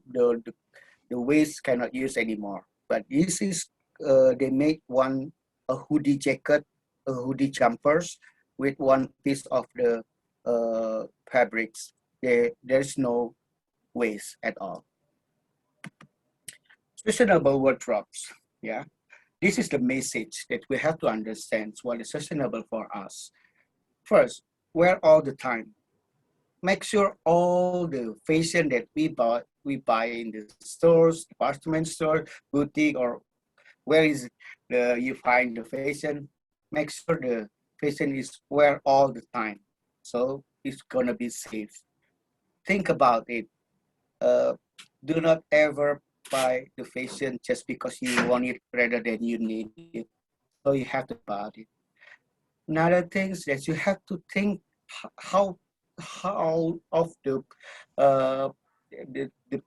waste cannot use anymore. But this is they make a hoodie jacket, a hoodie jumpers with one piece of the fabrics. There's no waste at all. Sustainable wardrobes, yeah. This is the message that we have to understand what is sustainable for us. First, wear all the time. Make sure all the fashion that we buy in the stores, department store, boutique, or where is you find the fashion. Make sure the fashion is wear all the time, so it's gonna be safe. Think about it. Do not ever buy the fashion just because you want it rather than you need it. So you have to buy it. Another thing is that you have to think how of the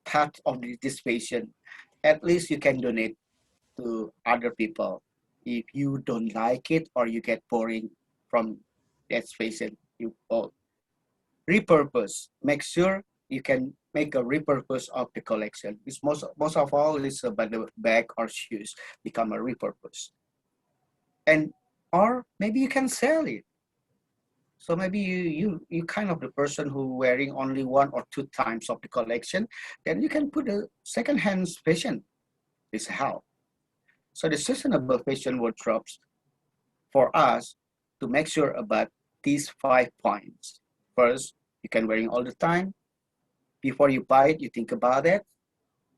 path of this fashion. At least you can donate to other people. If you don't like it or you get boring from that fashion, you repurpose. Make sure you can make a repurpose of the collection. It's most of all is about the bag or shoes become a repurpose. And or maybe you can sell it. So maybe you kind of the person who wearing only 1 or 2 times of the collection, then you can put a second-hand fashion. This is how. So the sustainable fashion wardrobes for us to make sure about these 5 points. First, you can wearing all the time. Before you buy it, you think about it,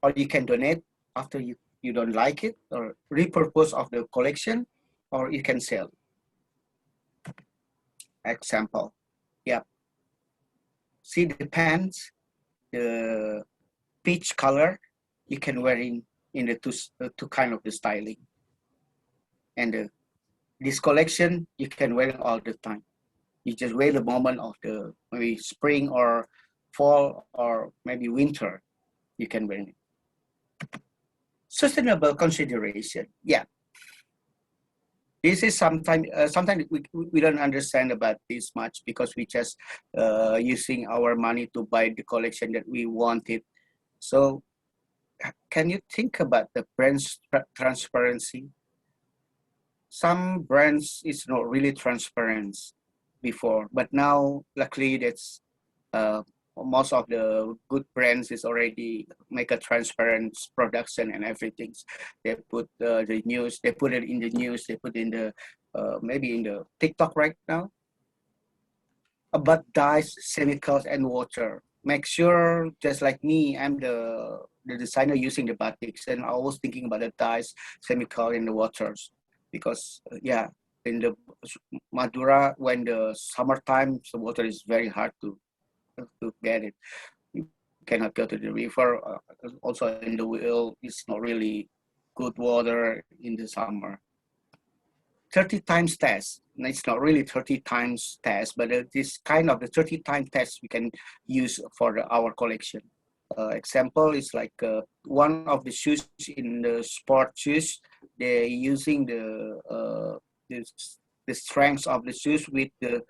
or you can donate after you don't like it, or repurpose of the collection, or you can sell. Example, yeah. See the pants, the peach color, you can wear in the two kind of the styling. And this collection, you can wear it all the time. You just wait the moment of the maybe spring or fall or maybe winter, you can wear it. Sustainable consideration, yeah. This is sometimes we don't understand about this much because we just using our money to buy the collection that we wanted. So can you think about the brand's transparency? Some brands is not really transparent before, but now luckily that's most of the good brands is already make a transparent production and everything. They put the news, they put it in the news, they put in the maybe in the TikTok right now about dyes, chemicals, and water. Make sure, just like me, I'm the designer using the batiks, and I was thinking about the dyes, chemical, and the waters, because yeah, in the Madura, when the summertime, the water is very hard to get it. You cannot go to the river. Also in the well, it's not really good water in the summer. 30 times test. it's not really 30 times test, but this kind of the 30 time test we can use for our collection. Example is like one of the shoes in the sport shoes, they're using the strength of the shoes with the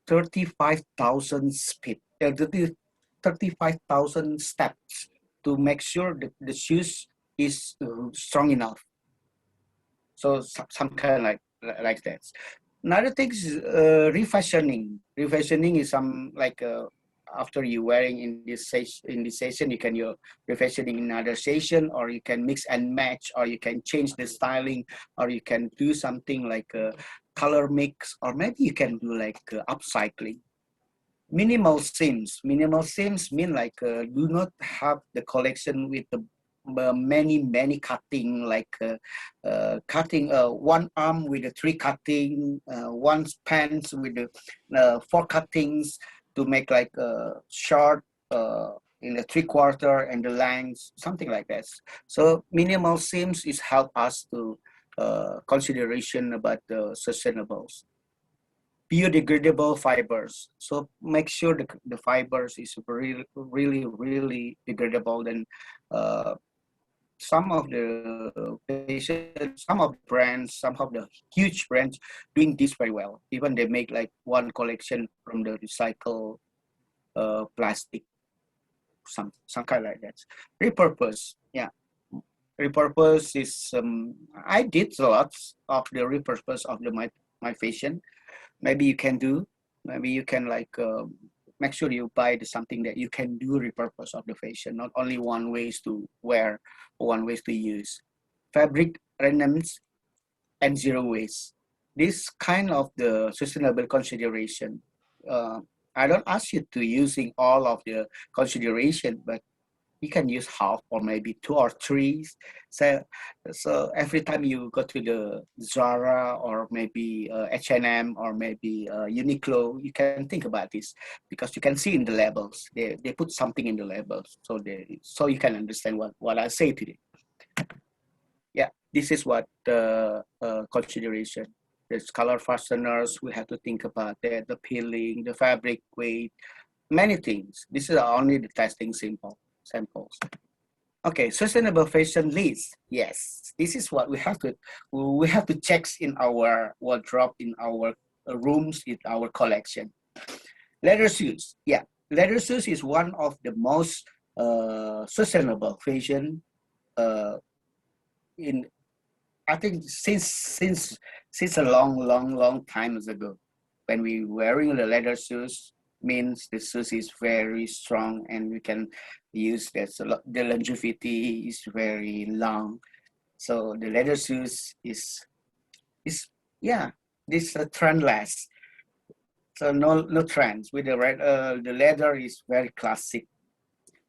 35,000 speed, 35,000 steps to make sure that the shoes is strong enough. So some kind of like that. Another thing is refashioning. Refashioning is some like after you wearing in this session, you can refashioning in another session, or you can mix and match, or you can change the styling, or you can do something like a color mix, or maybe you can do like upcycling. Minimal seams. Minimal seams mean like do not have the collection with the many cutting, like cutting one arm with the 3 cutting, one pants with the 4 cuttings to make like a short in the 3/4 and the length, something like that. So minimal seams is help us to consideration about the sustainables. Biodegradable fibers. So make sure the fibers is really degradable. Then some of the patients, some of the brands, some of the huge brands doing this very well. Even they make like one collection from the recycled plastic, some kind like that. Repurpose, yeah. Repurpose is I did lots of the repurpose of my fashion. Maybe you can do. Maybe you can like make sure you buy something that you can do repurpose of the fashion, not only one ways to wear or one ways to use. Fabric remnants and zero waste. This kind of the sustainable consideration. I don't ask you to using all of the consideration, but you can use half or maybe 2 or 3. So every time you go to the Zara or maybe H&M or maybe Uniqlo, you can think about this, because you can see in the labels, they put something in the labels, so you can understand what I say today. Yeah, this is what the consideration. There's color fasteners, we have to think about that, the peeling, the fabric weight, many things. This is only the testing samples. Okay, sustainable fashion list. Yes, this is what we have to check in our wardrobe, in our rooms, in our collection. Leather shoes. Yeah, leather shoes is one of the most sustainable fashion in, I think, since a long time ago. When we wearing the leather shoes, means the shoes is very strong and we can use that. So the longevity is very long. So the leather shoes is yeah, this trendless. So no trends with the leather is very classic.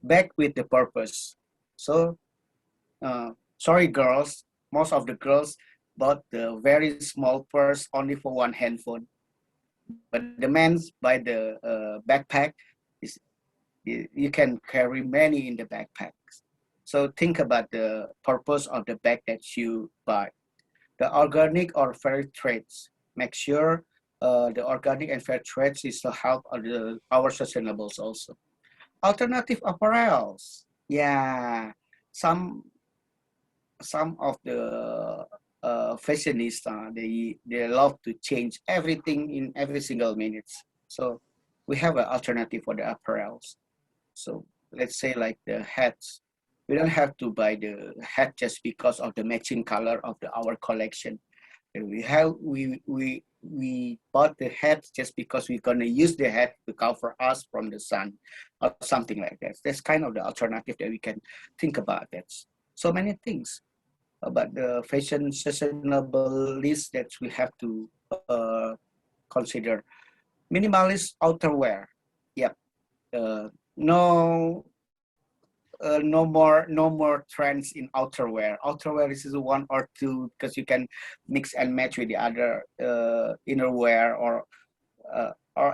Back with the purpose. So sorry girls, most of the girls bought the very small purse only for one handphone. But the men's buy the backpack, you can carry many in the backpacks. So think about the purpose of the bag that you buy. The organic or fair trades. Make sure the organic and fair trades is to help our sustainables also. Alternative apparels. Yeah, some of the fashionista, they love to change everything in every single minute. So we have an alternative for the apparels. So let's say like the hats. We don't have to buy the hat just because of the matching color of our collection. We bought the hat just because we're gonna use the hat to cover us from the sun or something like that. That's kind of the alternative that we can think about. That's so many things about the fashion sustainable list that we have to consider. Minimalist outerwear. Yep. No more trends in outerwear. Outerwear is one or two because you can mix and match with the other innerwear or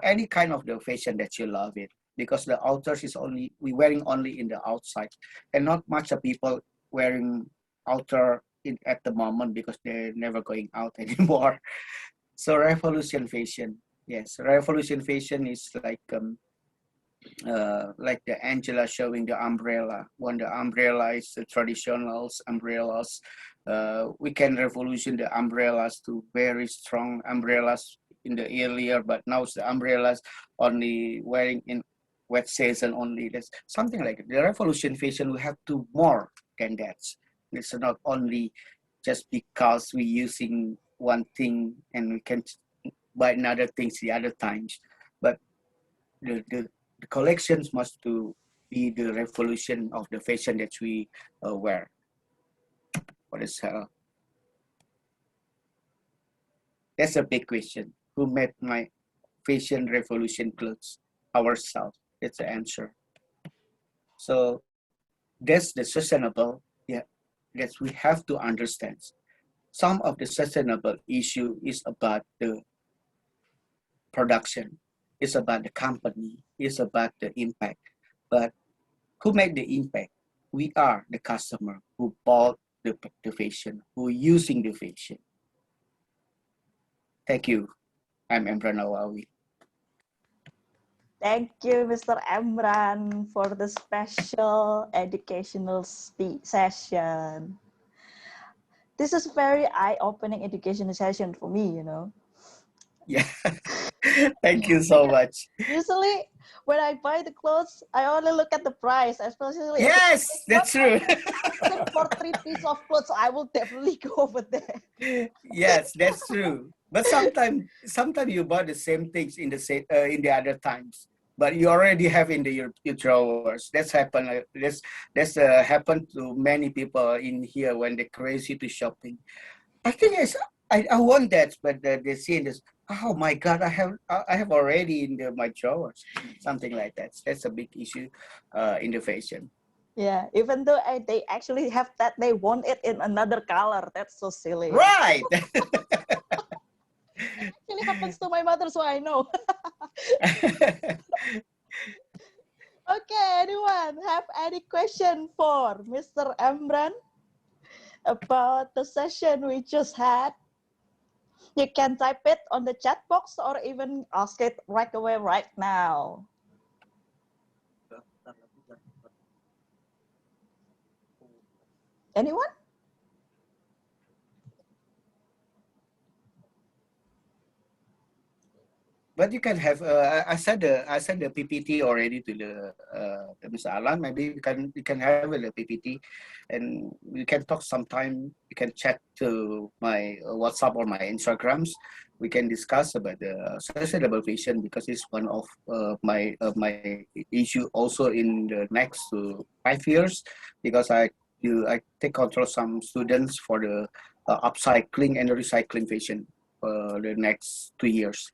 any kind of the fashion that you love it, because the outers is only we wearing only in the outside, and not much of people wearing outer at the moment because they're never going out anymore. So revolution fashion, yes, revolution fashion is like the Angela showing the umbrella. When the umbrella is the traditional umbrellas, we can revolution the umbrellas to very strong umbrellas in the earlier, but now the umbrellas only wearing in wet season only. That's something like it. The revolution fashion we have to more than that. It's not only just because we using one thing and we can buy another things the other times, but the collections must to be the revolution of the fashion that we wear. What is that's a big question. Who made my fashion revolution clothes? Ourselves. That's the answer. So that's the sustainable. Yeah, that we have to understand. Some of the sustainable issue is about the production. It's about the company. It's about the impact. But who made the impact? We are the customer who bought the fashion, who using the fashion. Thank you. I'm Embran Nawawi. Thank you, Mr. Embran, for the special educational session. This is very eye-opening educational session for me, you know. Yeah. Thank you so much. Usually, when I buy the clothes, I only look at the price, especially yes, that's true. For 3 pieces of clothes, I will definitely go over there. Yes, that's true. But sometimes you buy the same things in the other times, but you already have in your drawers. That's happened. That's happened to many people in here when they're crazy to shopping. I think I want that, but they see this. Oh my God! I have already in my drawers. Something like that. That's a big issue in the fashion. Yeah, even though they actually have that, they want it in another color. That's so silly. Right. Actually happens to my mother, so I know. Okay, anyone have any question for Mr. Embran about the session we just had? You can type it on the chat box or even ask it right away right now. Anyone? But you can have. I sent the PPT already to the Mr. Alan. Maybe you can have the PPT, and we can talk sometime. You can chat to my WhatsApp or my Instagrams. We can discuss about the sustainable fashion because it's one of my issue also in the next 5 years, because I take control some students for the upcycling and recycling fashion the next 2 years.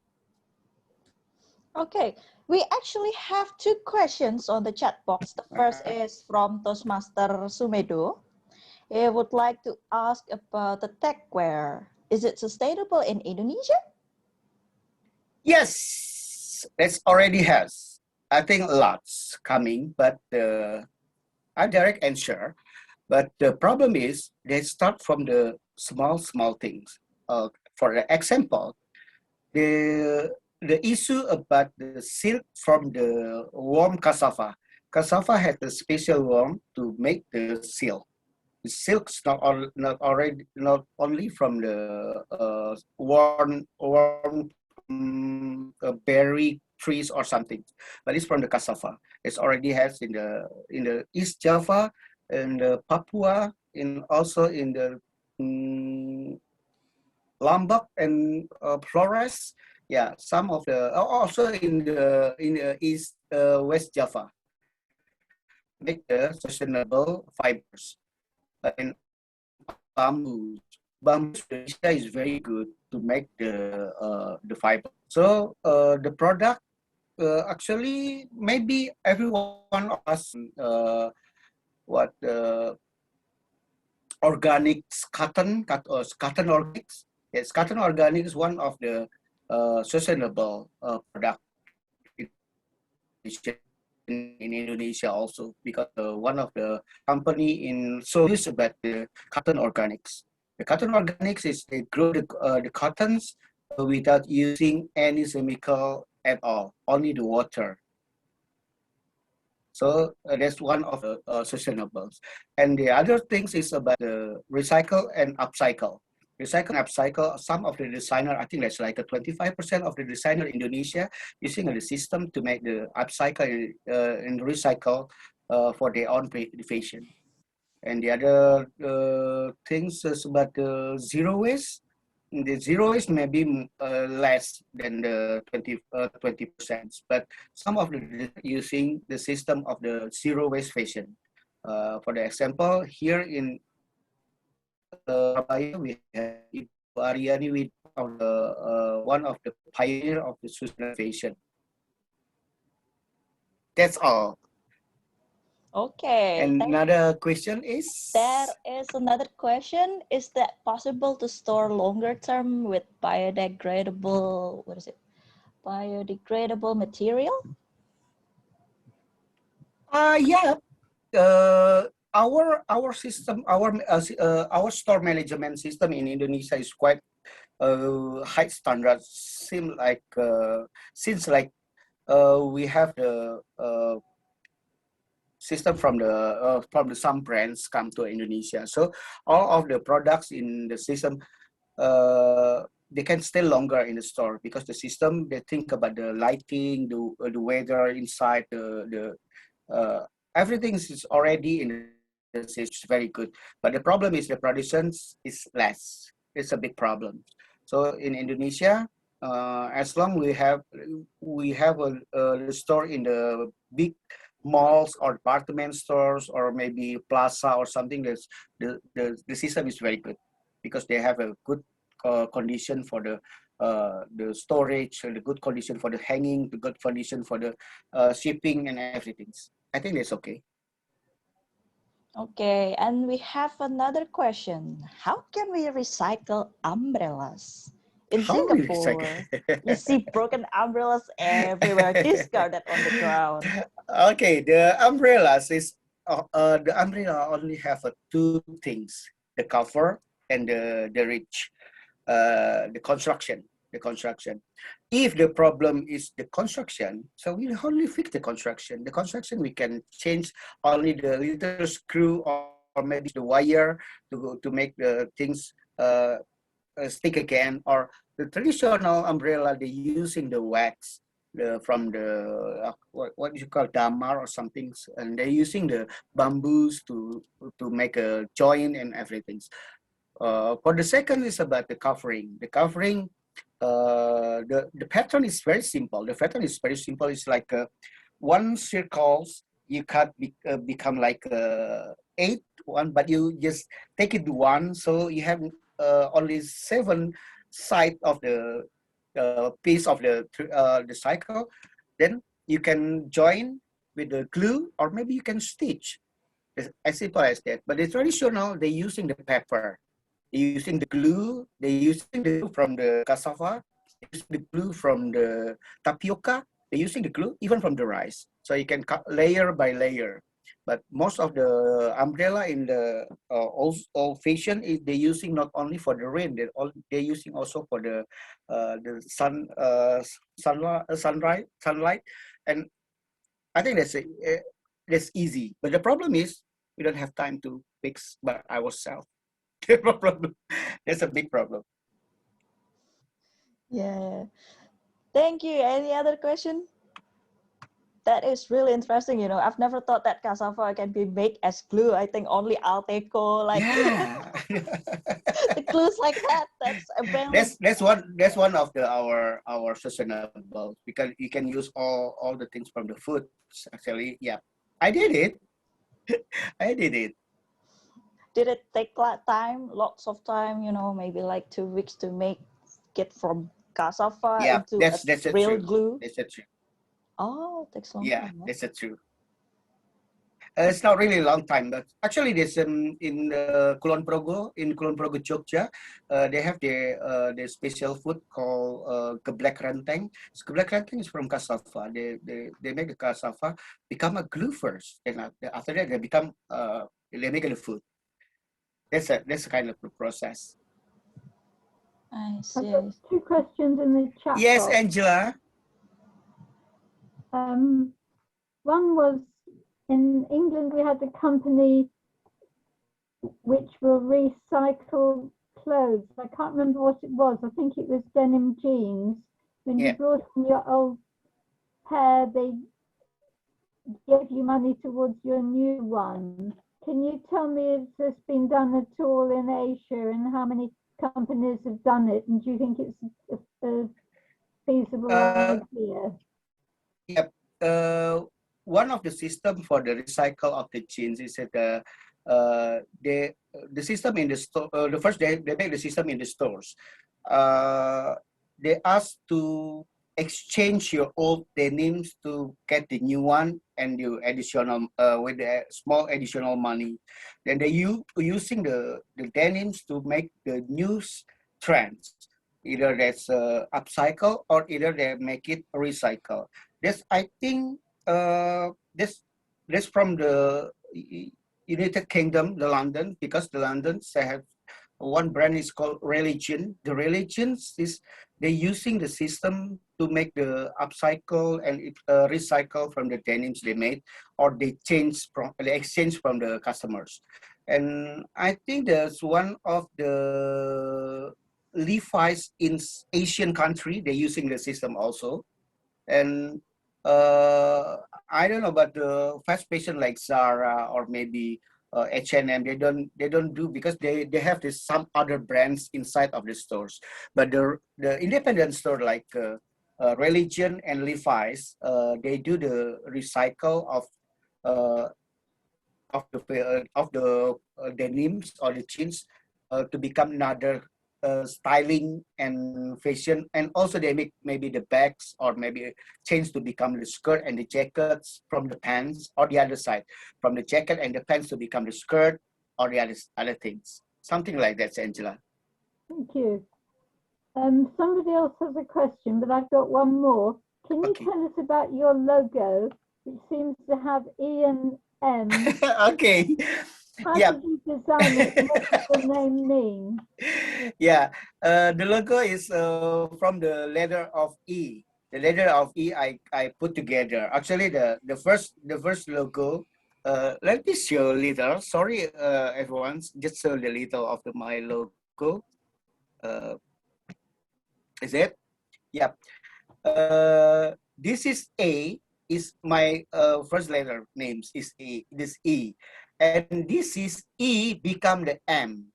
Okay, we actually have 2 questions on the chat box. The first is from Toastmaster Sumedo. He would like to ask about the techwear. Is it sustainable in Indonesia? Yes, it already has. I think lots coming, but I direct answer. But the problem is they start from the small things. For the example, the issue about the silk from the worm cassava. Cassava has a special worm to make the silk. The silk's not only from the worm berry trees or something, but it's from the cassava. It already has in the East Java, in the Papua, in also in the Lombok and Flores. Yeah, some of the also in the East West Java. Make the sustainable fibers. And bamboo is very good to make the fiber. So the product actually maybe everyone of us what organics cotton organics. Yes, cotton organic is one of the sustainable product in Indonesia also, because one of the company in so is about the cotton organics. The cotton organics is they grow the cottons without using any chemical at all, only the water. So that's one of the sustainables. And the other things is about the recycle and upcycle. Recycle and upcycle, some of the designer, I think that's like a 25% of the designer in Indonesia using the system to make the upcycle and recycle for their own fashion. And the other things is about the zero waste. The zero waste may be less than the 20%, but some of the using the system of the zero waste fashion. For the example, here in Surabaya, we have Ibu Aryani with one of the pioneer of the sustainable fashion. That's all. Okay. And another question is? There is another question. Is that possible to store longer term with biodegradable, what is it? Biodegradable material? Yeah. Our system, our store management system in Indonesia is quite high standard. Seem like since like we have the system from some brands come to Indonesia. So all of the products in the system they can stay longer in the store because the system they think about the lighting, the weather inside, the everything is already in the system. It's very good. But the problem is the production is less. It's a big problem. So in Indonesia, as long we have a store in the big malls or department stores or maybe plaza or something, that's the system is very good because they have a good condition for the storage, the good condition for the hanging, the good condition for the shipping and everything. I think that's okay. Okay, and we have another question. How can we recycle umbrellas? In Singapore, you see broken umbrellas everywhere, discarded on the ground. Okay, the umbrellas is the umbrella only have two things: the cover and the ridge, the construction. If the problem is the construction, so we only fix the construction. The construction we can change only the little screw or maybe the wire to make the things stick again. Or the traditional umbrella they using the wax from the what you call damar or something, and they're using the bamboos to make a joint and everything. For the second is about the covering. The covering, the pattern is very simple. The pattern is very simple. It's like one circles you cut become like 8 one, but you just take it one, so you have only 7 side of the piece of the cycle. Then you can join with the glue, or maybe you can stitch. It's as simple as that. But the traditional, they're using the paper. They're using the glue. They're using the glue from the cassava. They're using the glue from the tapioca. They're using the glue even from the rice. So you can cut layer by layer. But most of the umbrella in the old fashion is they're using not only for the rain, they're using also for the sunlight, and I think that's easy. But the problem is we don't have time to fix by ourselves. That's a big problem. Yeah. Thank you. Any other question? That is really interesting. You know, I've never thought that cassava can be made as glue. I think only Alteco, like the glues like that. That's available. That's one of our sustainable, because you can use all the things from the food. Actually, yeah, I did it. I did it. Did it take time? Lots of time. You know, maybe like 2 weeks to make it from cassava into that's real true. glue. That's true. Oh, it takes long Yeah, time. that's true. It's not really a long time, but actually there's in Kulon Progo, Jogja, they have the special food called geblek renteng. So geblek renteng is from cassava. They make the cassava become a glue first, and after that they become they make the food. That's a kind of the process. I I've see. got 2 questions in the chat Yes, box. Angela. One was, in England, we had a company which will recycle clothes. I can't remember what it was. I think it was denim jeans. When you Yeah. brought in your old pair, they gave you money towards your new one. Can you tell me if this been done at all in Asia and how many companies have done it? And do you think it's a feasible idea? Yep. One of the system for the recycle of the jeans is that the system in the store. The first they make the system in the stores. They ask to exchange your old denims to get the new one and you additional with the small additional money. Then they using the denims to make the new trends. Either that's upcycle or either they make it recycle. This I think this from the United Kingdom, the London, because the Londons they have one brand is called Religion. The Religions is they're using the system to make the upcycle and recycle from the denims they made, or they exchange from the customers. And I think there's one of the Levi's in Asian country, they're using the system also. And I don't know about the fast fashion like Zara or maybe H&M. They don't do because they have this some other brands inside of the stores. But the independent store like Religion and Levi's, they do the recycle of the denims or the jeans to become another styling and fashion, and also they make maybe the bags or maybe change to become the skirt and the jackets from the pants, or the other side from the jacket and the pants to become the skirt or the other things, something like that, Angela. Thank you. Somebody else has a question, but I've got one more. Can you tell us about your logo, which seems to have E and M? Okay. How Yeah. did you design it? And what does the name mean? Yeah, the logo is from the letter of E. The letter of E I put together. Actually, the first logo. Let me show a little. Sorry, everyone. Just show the little of my logo. Is it? Yeah. This is A. Is my first letter names is E. This E, and this is E become the M.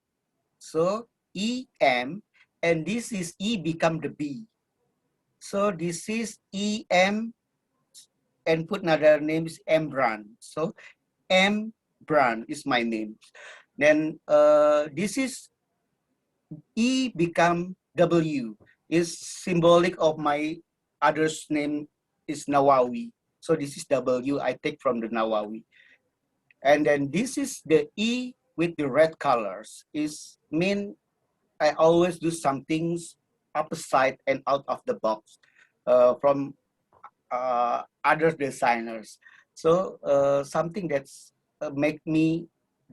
So EM, and this is E become the B. So this is EM, and put another name is Embran. So Embran is my name. Then this is E become W, is symbolic of my other's name is Nawawi. So this is W, I take from the Nawawi. And then this is the E with the red colors, is mean I always do some things opposite and out of the box from other designers. So something that's make me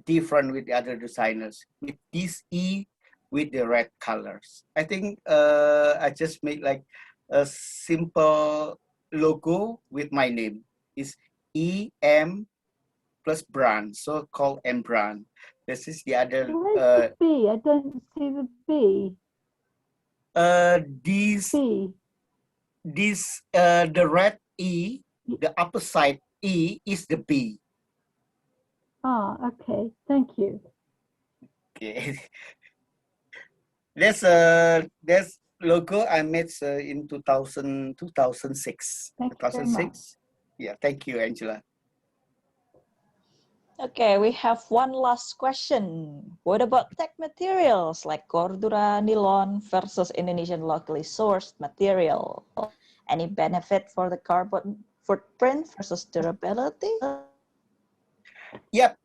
different with the other designers with this E with the red colors. I think I just make like a simple logo with my name is EM plus brand, so called Embran. This is the other. Where's the B? I don't see the B. The red E, the upper side E is the B. Ah, okay. Thank you. Okay. That's logo I made in 2006. Thank you very much. Yeah, thank you, Angela. Okay, we have one last question. What about tech materials like Cordura nylon versus Indonesian locally sourced material? Any benefit for the carbon footprint versus durability? Yep.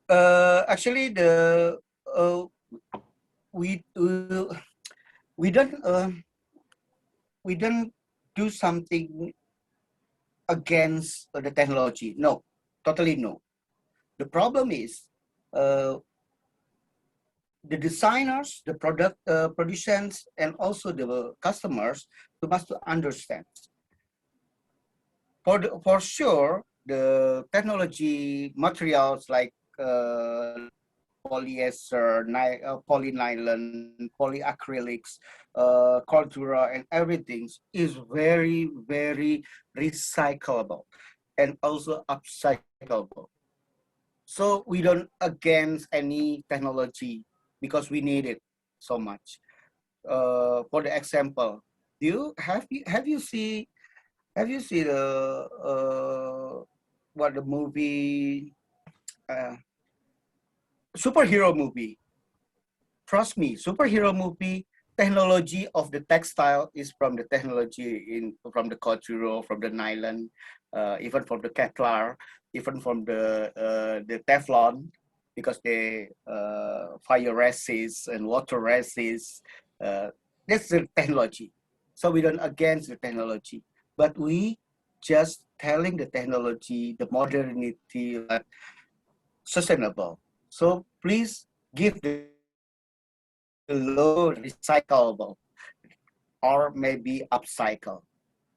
Actually, we don't do something against the technology. No, totally no. The problem is the designers, the product producers, and also the customers must understand. For sure, the technology materials like polyester, polynylon, polyacrylics, cordura, and everything is very, very recyclable and also upcyclable. So we don't against any technology because we need it so much. For the example, have you seen the what the movie superhero movie? Trust me, superhero movie technology of the textile is from the technology from the cordura, from the nylon, even from the Kevlar, even from the Teflon, because they fire resist and water resist. That's the technology. So we don't against the technology, but we just telling the technology, the modernity, like sustainable. So please give the low recyclable or maybe upcycle.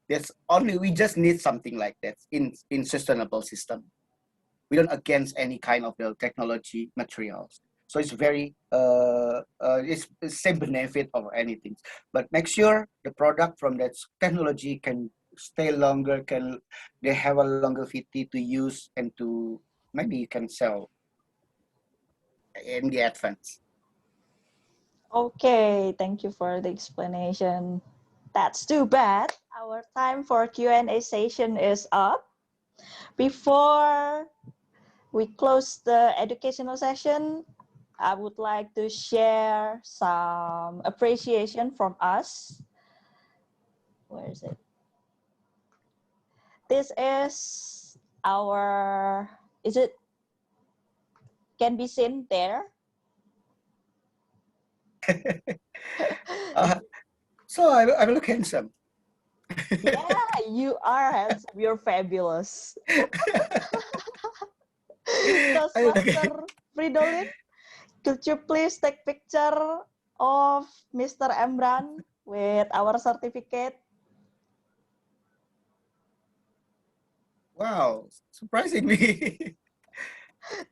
That's only, we just need something like that in sustainable system. We don't against any kind of the technology materials. So it's very it's the same benefit or anything, but make sure the product from that technology can stay longer, they have a longevity to use and to maybe you can sell in the advance. Okay, thank you for the explanation. That's too bad. Our time for Q&A session is up. Before we close the educational session, I would like to share some appreciation from us. Where is it? This is our, can be seen there? So I look handsome. Yeah, you are handsome. You're fabulous. Toastmaster Fridolin, could you please take picture of Mr. Embran with our certificate? Wow, surprising me.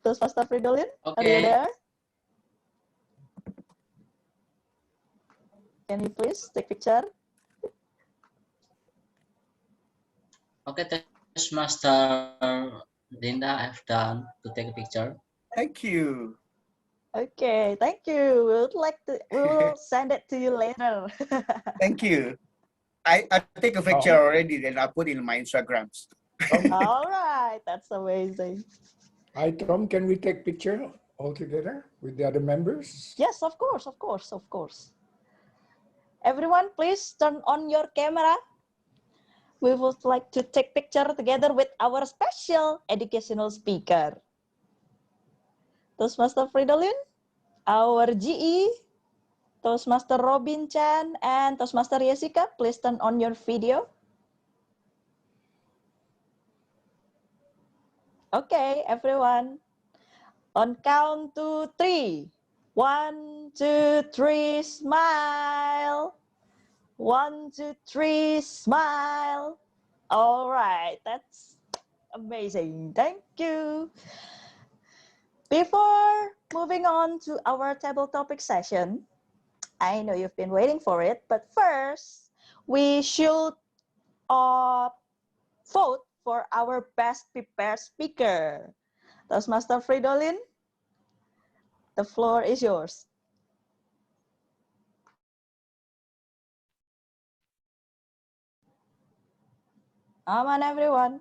Toastmaster Fridolin, are you Okay. there? Can you please take picture? Okay, Toastmaster Linda, I've done to take a picture. Thank you. Okay, thank you. We will send it to you later. Thank you. I take a picture already, then I put in my Instagrams. All right, that's amazing. Hi, Tom, can we take picture all together with the other members? Yes, of course, of course, of course. Everyone, please turn on your camera. We would like to take picture together with our special educational speaker. Toastmaster Fridolin, our GE, Toastmaster Robin Chan, and Toastmaster Jessica, please turn on your video. Okay, everyone. On count to 3. 1, 2, 3, smile. 1, 2, 3, smile. All right, that's amazing. Thank you. Before moving on to our table topic session, I know you've been waiting for it, but first, we should vote for our best prepared speaker. Toastmaster Fridolin, the floor is yours. Come on, everyone.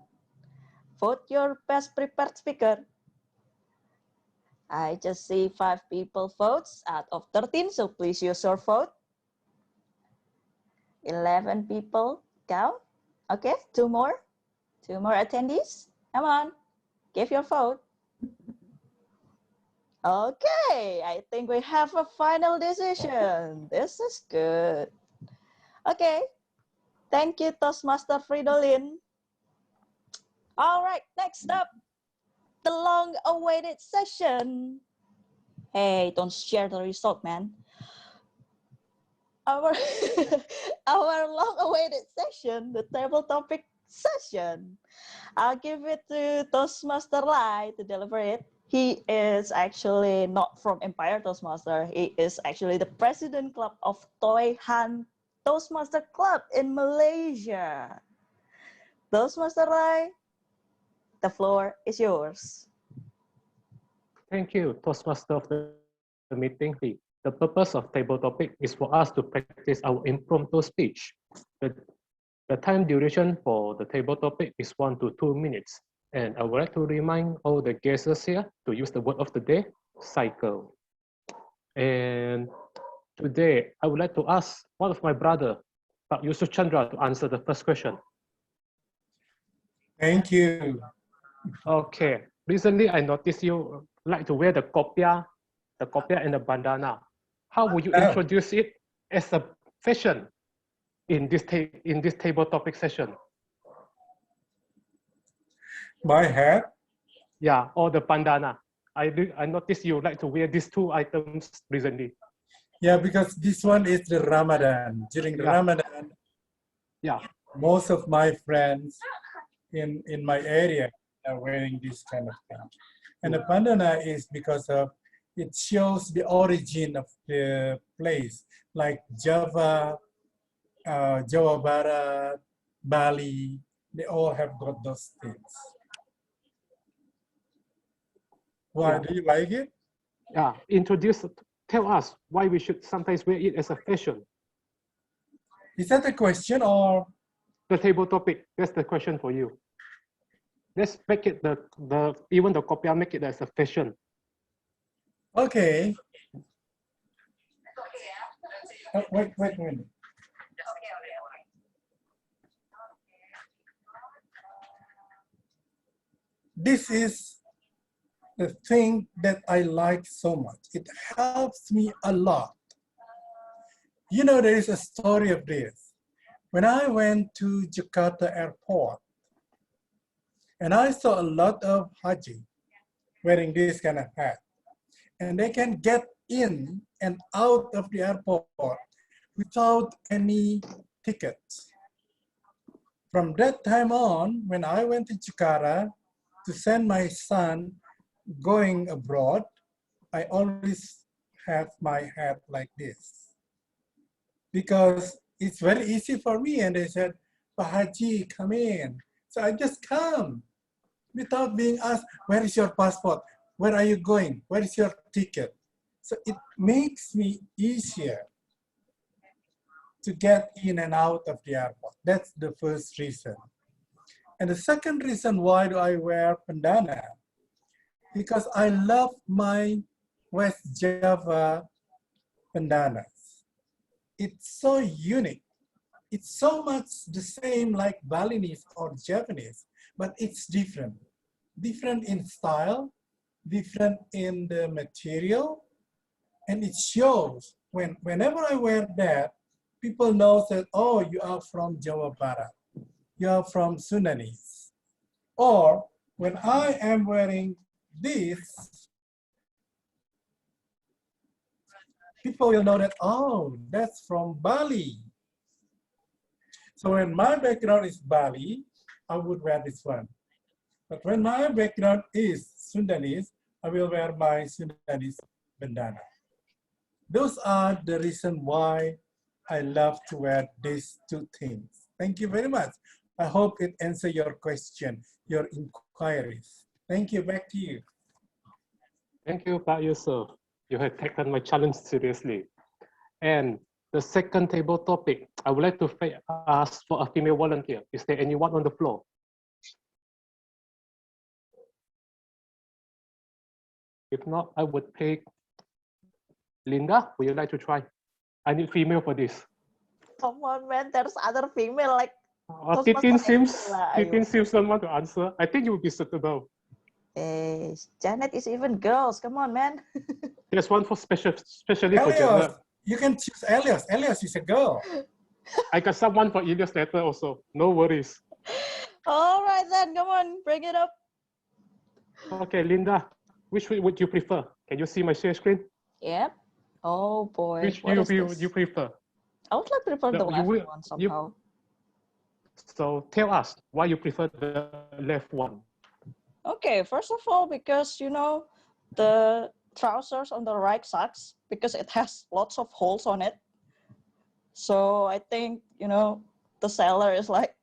Vote your best prepared speaker. I just see 5 people votes out of 13, so please use your vote. 11 people count. Okay, 2 more. 2 more attendees. Come on, give your vote. Okay, I think we have a final decision. This is good. Okay, thank you, Toastmaster Fridolin. All right, next up, the long-awaited session. Hey, don't share the result, man. Our our long-awaited session, the table topic session. I'll give it to Toastmaster Lai to deliver it. He is actually not from Empire Toastmaster. He is actually the president club of Toy Han Toastmaster Club in Malaysia. Toastmaster Lai, the floor is yours. Thank you, Toastmaster of the meeting. The purpose of table topic is for us to practice our impromptu speech. The time duration for the table topic is 1 to 2 minutes. And I would like to remind all the guests here to use the word of the day, cycle. And today, I would like to ask one of my brother, Pak Yusuf Chandra, to answer the first question. Thank you. Okay. Recently, I noticed you like to wear the kopya and the bandana. How would you introduce it as a fashion in this table topic session? My hat? Yeah, or the bandana. I noticed you like to wear these two items recently. Yeah, because this one is the Ramadan. During the Ramadan, most of my friends in my area are wearing this kind of thing. And the bandana is because of it shows the origin of the place, like Java, Jawa Barat, Bali. They all have got those things. Why, do you like it? Yeah, tell us why we should sometimes wear it as a fashion. Is that a question or? The table topic, that's the question for you. Let's make it even the kopya, make it as a fashion. Okay. Wait a minute. This is the thing that I like so much. It helps me a lot. You know, there is a story of this. When I went to Jakarta airport, and I saw a lot of Haji wearing this kind of hat. And they can get in and out of the airport without any tickets. From that time on, when I went to Jakarta to send my son going abroad, I always have my hat like this. Because it's very easy for me. And they said, Pak Haji, come in. So I just come without being asked, where is your passport? Where are you going? Where is your ticket? So it makes me easier to get in and out of the airport. That's the first reason. And the second reason why do I wear bandana? Because I love my West Java bandanas. It's so unique. It's so much the same like Balinese or Japanese, but it's different. Different in style, different in the material, and it shows whenever I wear that, people know that, oh, you are from Jawa Barat, you are from Sundanese. Or when I am wearing this, people will know that, oh, that's from Bali. So when my background is Bali, I would wear this one. But when my background is Sundanese, I will wear my Sundanese bandana. Those are the reason why I love to wear these two things. Thank you very much. I hope it answers your question, your inquiries. Thank you. Back to you. Thank you, Pak Yusuf. You have taken my challenge seriously. And the second table topic, I would like to ask for a female volunteer. Is there anyone on the floor? If not, I would pick Linda. Would you like to try? I need female for this. Come on, man. There's other female like. Titin seems someone to answer. I think you would be suitable. Janet is even girls. Come on, man. There's one for especially for Elias, gender. you can choose Elias. Elias is a girl. I got someone for Elias later also. No worries. All right then, come on, bring it up. Okay, Linda, which way would you prefer? Can you see my share screen? Yep. Oh boy. Which What is view this? you prefer? I would like to prefer the left will, one somehow. So tell us why you prefer the left one. Okay, first of all, because you know the trousers on the right sucks because it has lots of holes on it. So I think, you know, the seller is like,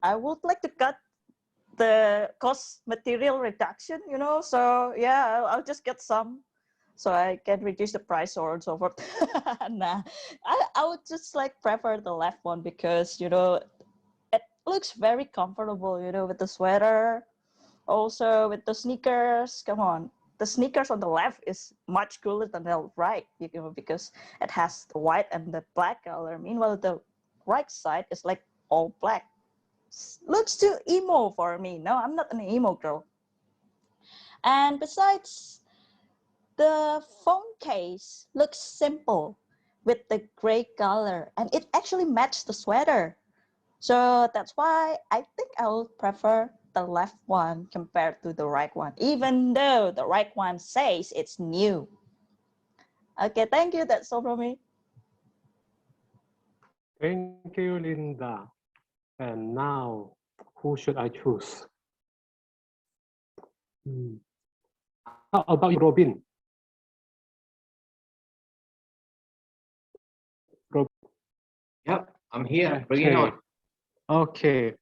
I would like to cut the cost material reduction, you know, so yeah, I'll just get some so I can reduce the price or so forth. Nah, I would just like prefer the left one because, you know, it looks very comfortable, you know, with the sweater, also with the sneakers. Come on, the sneakers on the left is much cooler than the right, you know, because it has the white and the black color. Meanwhile, the right side is like all black. Looks too emo for me. No, I'm not an emo girl. And besides, the phone case looks simple with the gray color, and it actually matched the sweater. So that's why I think I will prefer the left one compared to the right one, even though the right one says it's new. Okay, thank you. That's all from me. Thank you, Linda. And now, who should I choose? How about you, Robin? Yep, I'm here. Bring it on. Okay.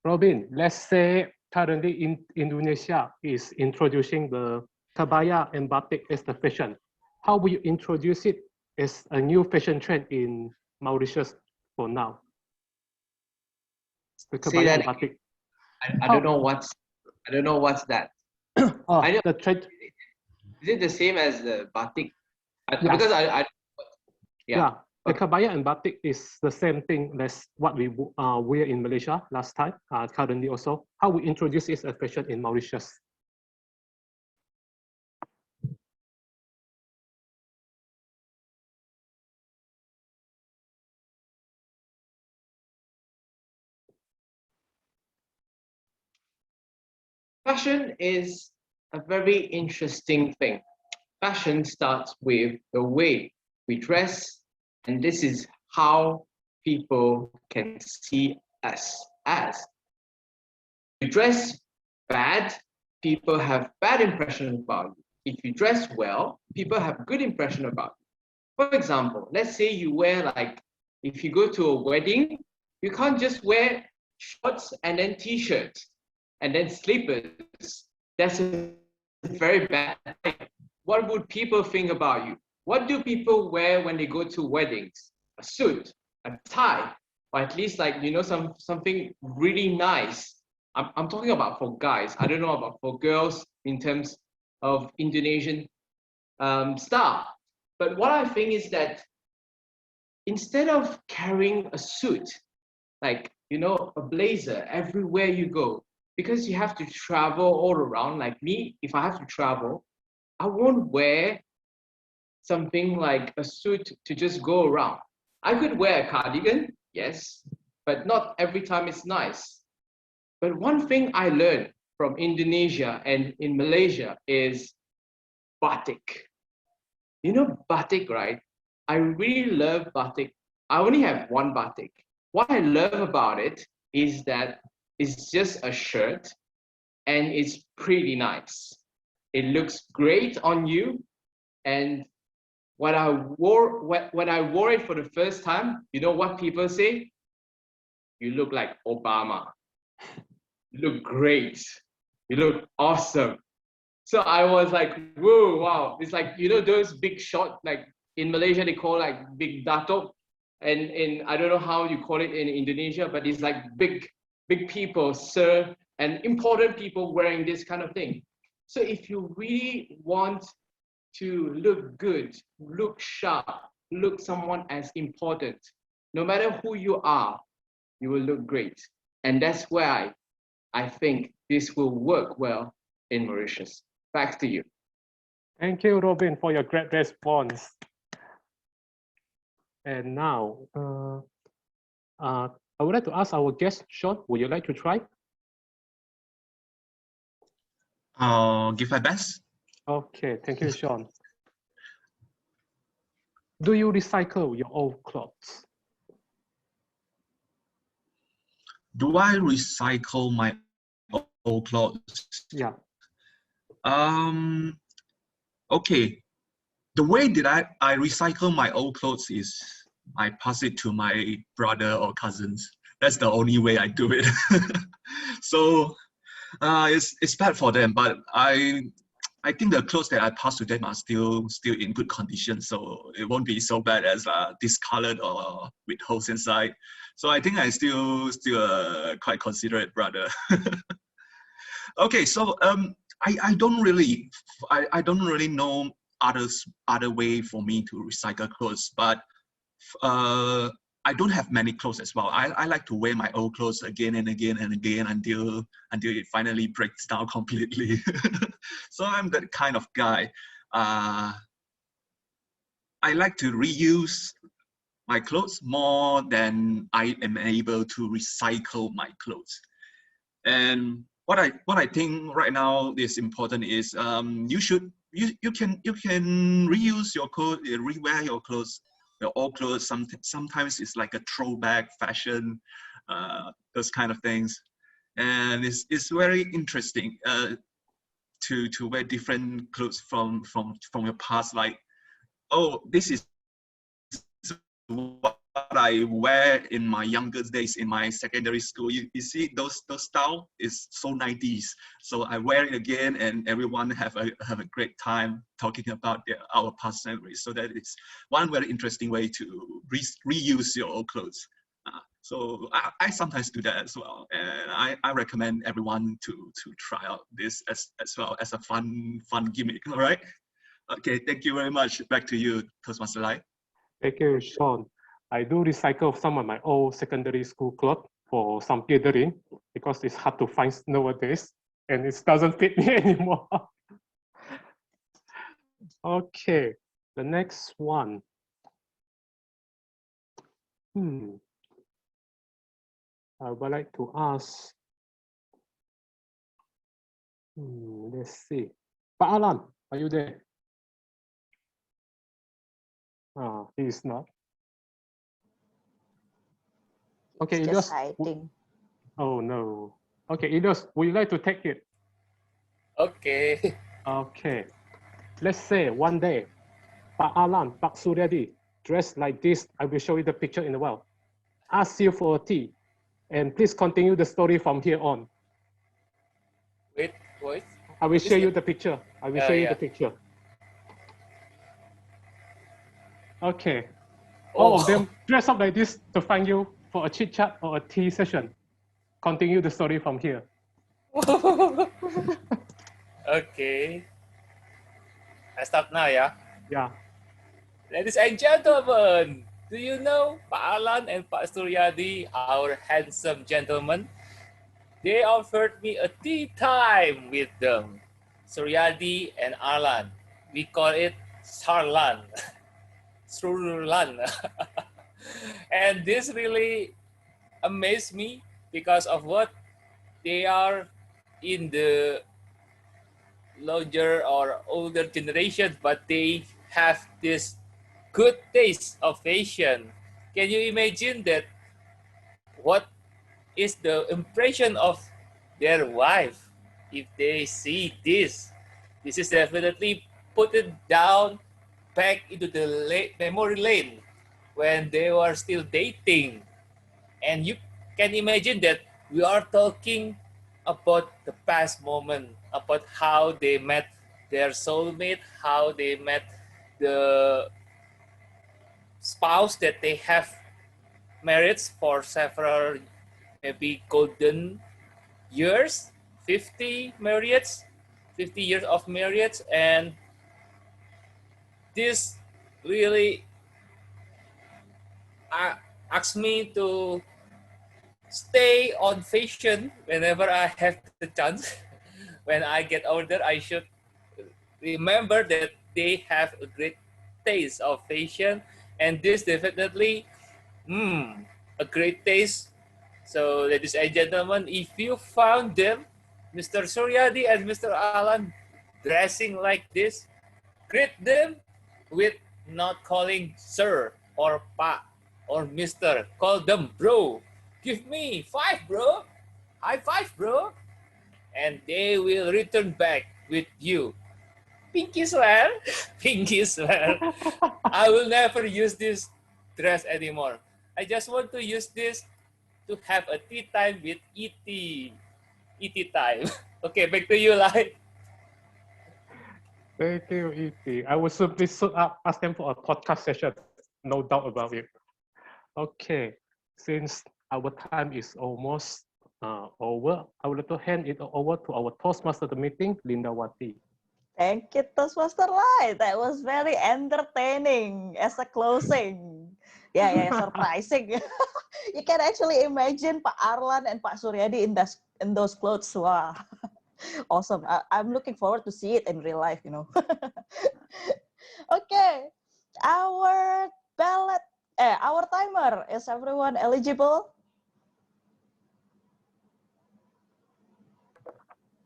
Robin, let's say currently in Indonesia is introducing the kebaya and batik as the fashion. How will you introduce it as a new fashion trend in Mauritius for now? The Say kebaya that and batik. I don't know what's that. Oh, I know, the trend. is it the same as the batik? Yes. Because Yeah, the kebaya and batik is the same thing as what we wear in Malaysia last time, currently also. How we introduce it as a fashion in Mauritius? Fashion is a very interesting thing. Fashion starts with the way we dress, and this is how people can see us as. If you dress bad, people have bad impression about you. If you dress well, people have good impression about you. For example, let's say you wear if you go to a wedding, you can't just wear shorts and then t-shirts and then slippers. That's a very bad thing. What would people think about you? What do people wear when they go to weddings? A suit, a tie, or at least something really nice. I'm talking about for guys. I don't know about for girls in terms of Indonesian style. But what I think is that instead of carrying a suit, a blazer everywhere you go, because you have to travel all around, like me, if I have to travel, I won't wear something like a suit to just go around. I could wear a cardigan, yes, but not every time it's nice. But one thing I learned from Indonesia and in Malaysia is batik. You know batik, right? I really love batik. I only have one batik. What I love about it is that it's just a shirt and it's pretty nice. It looks great on you. And when I wore it for the first time, you know what people say? You look like Obama. You look great. You look awesome. So I was like, whoa, wow. It's like, you know, those big shot, like in Malaysia, they call like big dato. And in, I don't know how you call it in Indonesia, but it's like big people, sir, and important people wearing this kind of thing. So if you really want to look good, look sharp, look someone as important, no matter who you are, you will look great. And that's why I think this will work well in Mauritius. Back to you. Thank you, Robin, for your great response. And now, I would like to ask our guest, Sean, would you like to try? I'll give my best. Okay, thank you, Sean. Do you recycle your old clothes? Do I recycle my old clothes? Yeah. Okay. The way that I recycle my old clothes is I pass it to my brother or cousins. That's the only way I do it. So it's bad for them, but I think the clothes that I pass to them are still in good condition, so it won't be so bad as discolored or with holes inside. So I think I still quite considerate brother. Okay, so I don't really know other way for me to recycle clothes, but I don't have many clothes as well. I like to wear my old clothes again and again and again until it finally breaks down completely. So I'm that kind of guy. I like to reuse my clothes more than I am able to recycle my clothes. And what I think right now is important is you can reuse your clothes, rewear your clothes, your old clothes. Sometimes it's like a throwback fashion, those kind of things, and it's very interesting to wear different clothes from your past. Like, oh, this is what I wear in my younger days in my secondary school. You see those style is so 90s. So I wear it again, and everyone have a great time talking about our past memories. So that is one very interesting way to reuse your old clothes. So I sometimes do that as well, and I recommend everyone to try out this as well as a fun gimmick. All right. Okay. Thank you very much. Back to you, Toastmaster Lai. Thank you, Sean. I do recycle some of my old secondary school clothes for some gathering because it's hard to find nowadays and it doesn't fit me anymore. Okay, the next one. I would like to ask, let's see. Pak Alan, are you there? He is not. Okay, It's Elias. just hiding. Oh no. Okay, Elias, would you like to take it? Okay. Okay. Let's say one day, Pak Alan, Pak Suryadi, dressed like this, I will show you the picture in a while. Ask you for a tea, and please continue the story from here on. Wait, what? I will show you the picture. I will show you the picture. Okay. All of them dress up like this to find you for a chit chat or a tea session. Continue the story from here. Okay. I stop now, yeah? Yeah. Ladies and gentlemen, do you know Pak Alan and Pak Suryadi, our handsome gentlemen? They offered me a tea time with them. Suryadi and Alan. We call it Sarlan. Surlan. And this really amazed me because of what they are in the larger or older generation, but they have this good taste of fashion. Can you imagine that? What is the impression of their wife if they see this? This is definitely put it down back into the memory lane when they were still dating. And you can imagine that we are talking about the past moment, about how they met their soulmate, how they met the spouse that they have married for several, maybe golden years, 50 marriage, 50 years of marriage. And this really asks me to stay on fashion whenever I have the chance. When I get older, I should remember that they have a great taste of fashion, and this definitely a great taste. So, ladies and gentlemen, if you found them, Mr. Suryadi and Mr. Alan, dressing like this, greet them with not calling sir or pa or mister. Call them bro. Give me 5, bro. High 5, bro. And they will return back with you. Pinky swear, pinky swear. I will never use this dress anymore. I just want to use this to have a tea time with E.T. E.T. time. Okay, back to you, Lai. Thank you, E.T. I will simply ask them for a podcast session. No doubt about it. Okay, since our time is almost over, I would like to hand it over to our Toastmaster meeting, Linda Wati. Thank you, Toastmaster Lai. That was very entertaining as a closing. Yeah, surprising. You can actually imagine Pak Arlan and Pak Suryadi in those clothes. Wow, awesome. I'm looking forward to see it in real life, you know. Okay, our our timer. Is everyone eligible?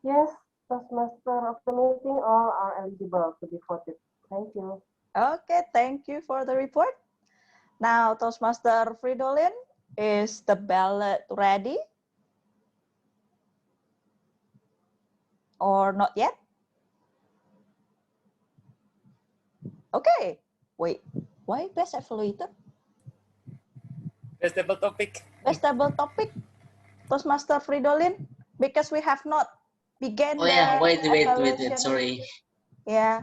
Yes, Toastmaster of the meeting, all are eligible to be voted. Thank you. Okay, thank you for the report. Now, Toastmaster Fridolin, is the ballot ready? Or not yet? Okay, wait, why best evaluator? Best table topic. Best table topic, Toastmaster Fridolin, because we have not begun Oh yeah, wait, evaluation. sorry. Yeah.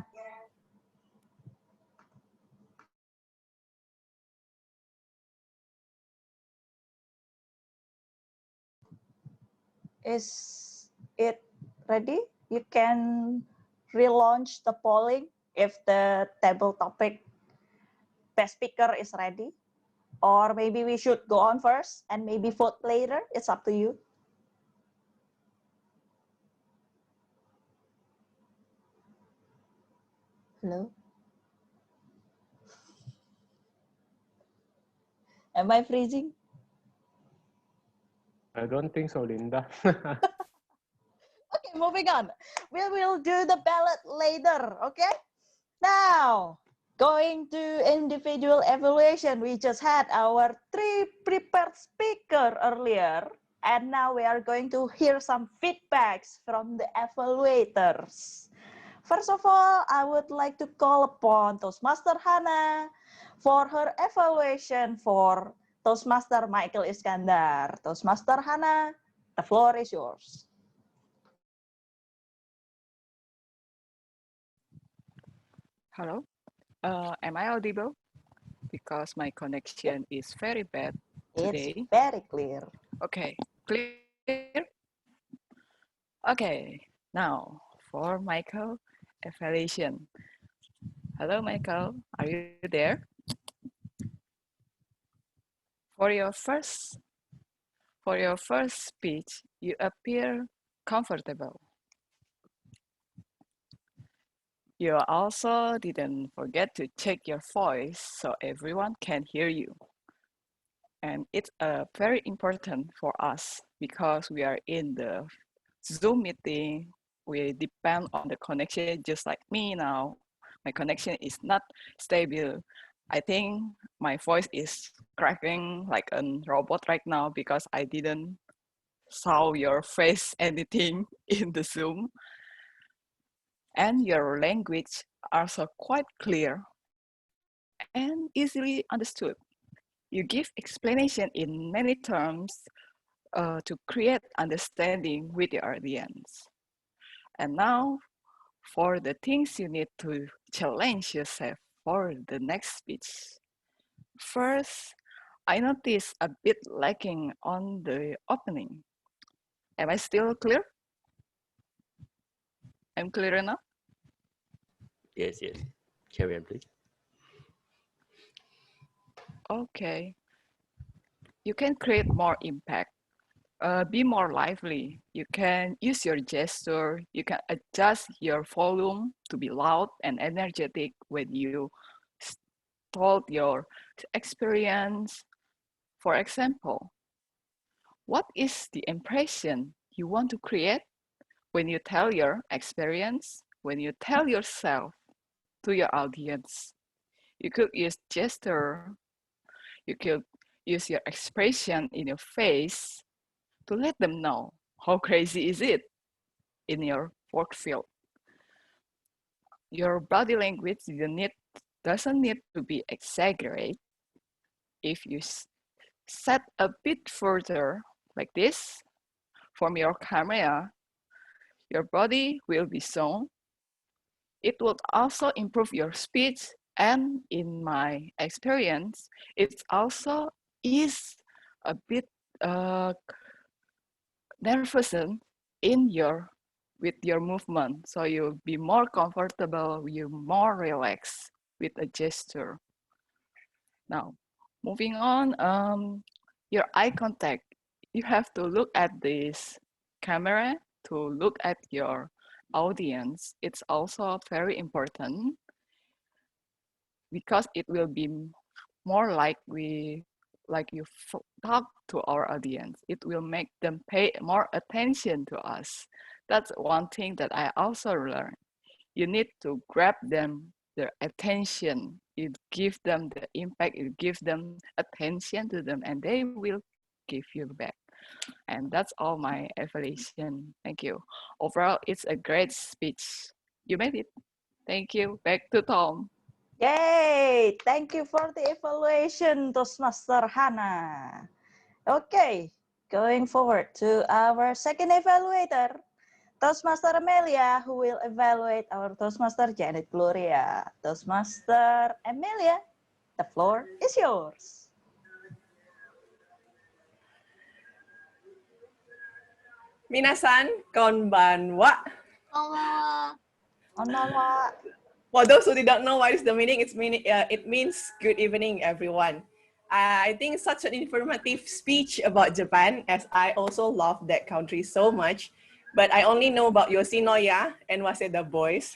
Is it ready? You can relaunch the polling if the table topic best speaker is ready. Or maybe we should go on first and maybe vote later. It's up to you. Hello? Am I freezing? I don't think so, Linda. Okay, moving on. We will do the ballot later, okay? Now, going to individual evaluation. We just had our 3 prepared speaker earlier. And now we are going to hear some feedbacks from the evaluators. First of all, I would like to call upon Toastmaster Hana for her evaluation for Toastmaster Michael Iskander. Toastmaster Hana, the floor is yours. Hello, am I audible? Because my connection is very bad today. It's very clear. Okay, clear? Okay, now for Michael evaluation. Hello, Michael, are you there? For your first speech, you appear comfortable. You also didn't forget to check your voice so everyone can hear you. And it's very important for us because we are in the Zoom meeting. We depend on the connection just like me now. My connection is not stable. I think my voice is cracking like a robot right now because I didn't saw your face anything in the Zoom. And your language are so quite clear and easily understood. You give explanation in many terms to create understanding with your audience. And now, for the things you need to challenge yourself for the next speech. First, I noticed a bit lacking on the opening. Am I still clear? I'm clear enough? Yes. Carry on, please. Okay. You can create more impact. Be more lively. You can use your gesture. You can adjust your volume to be loud and energetic when you told your experience. For example, what is the impression you want to create when you tell your experience? when you tell yourself to your audience. You could use gesture, you could use your expression in your face to let them know how crazy is it in your work field. Your body language doesn't need to be exaggerated. If you set a bit further like this from your camera, your body will be shown. It will also improve your speech, and in my experience, it also is a bit nervous with your movement, so you'll be more comfortable, you're more relaxed with a gesture. Now, moving on, your eye contact. You have to look at this camera to look at your audience. It's also very important because it will be more like you talk to our audience. It will make them pay more attention to us. That's one thing that I also learned. You need to grab them, their attention. You give them the impact, you give them attention to them, and they will give you back. And that's all my evaluation. Thank you. Overall, it's a great speech. You made it. Thank you. Back to Tom. Yay! Thank you for the evaluation, Toastmaster Hannah. Okay, going forward to our second evaluator, Toastmaster Amelia, who will evaluate our Toastmaster Janet Gloria. Toastmaster Amelia, the floor is yours. Minasan, konbanwa. Konbanwa. For those who don't know what is the meaning, it means good evening, everyone. I think it's such an informative speech about Japan, as I also love that country so much. But I only know about Yoshinoya and Waseda Boys.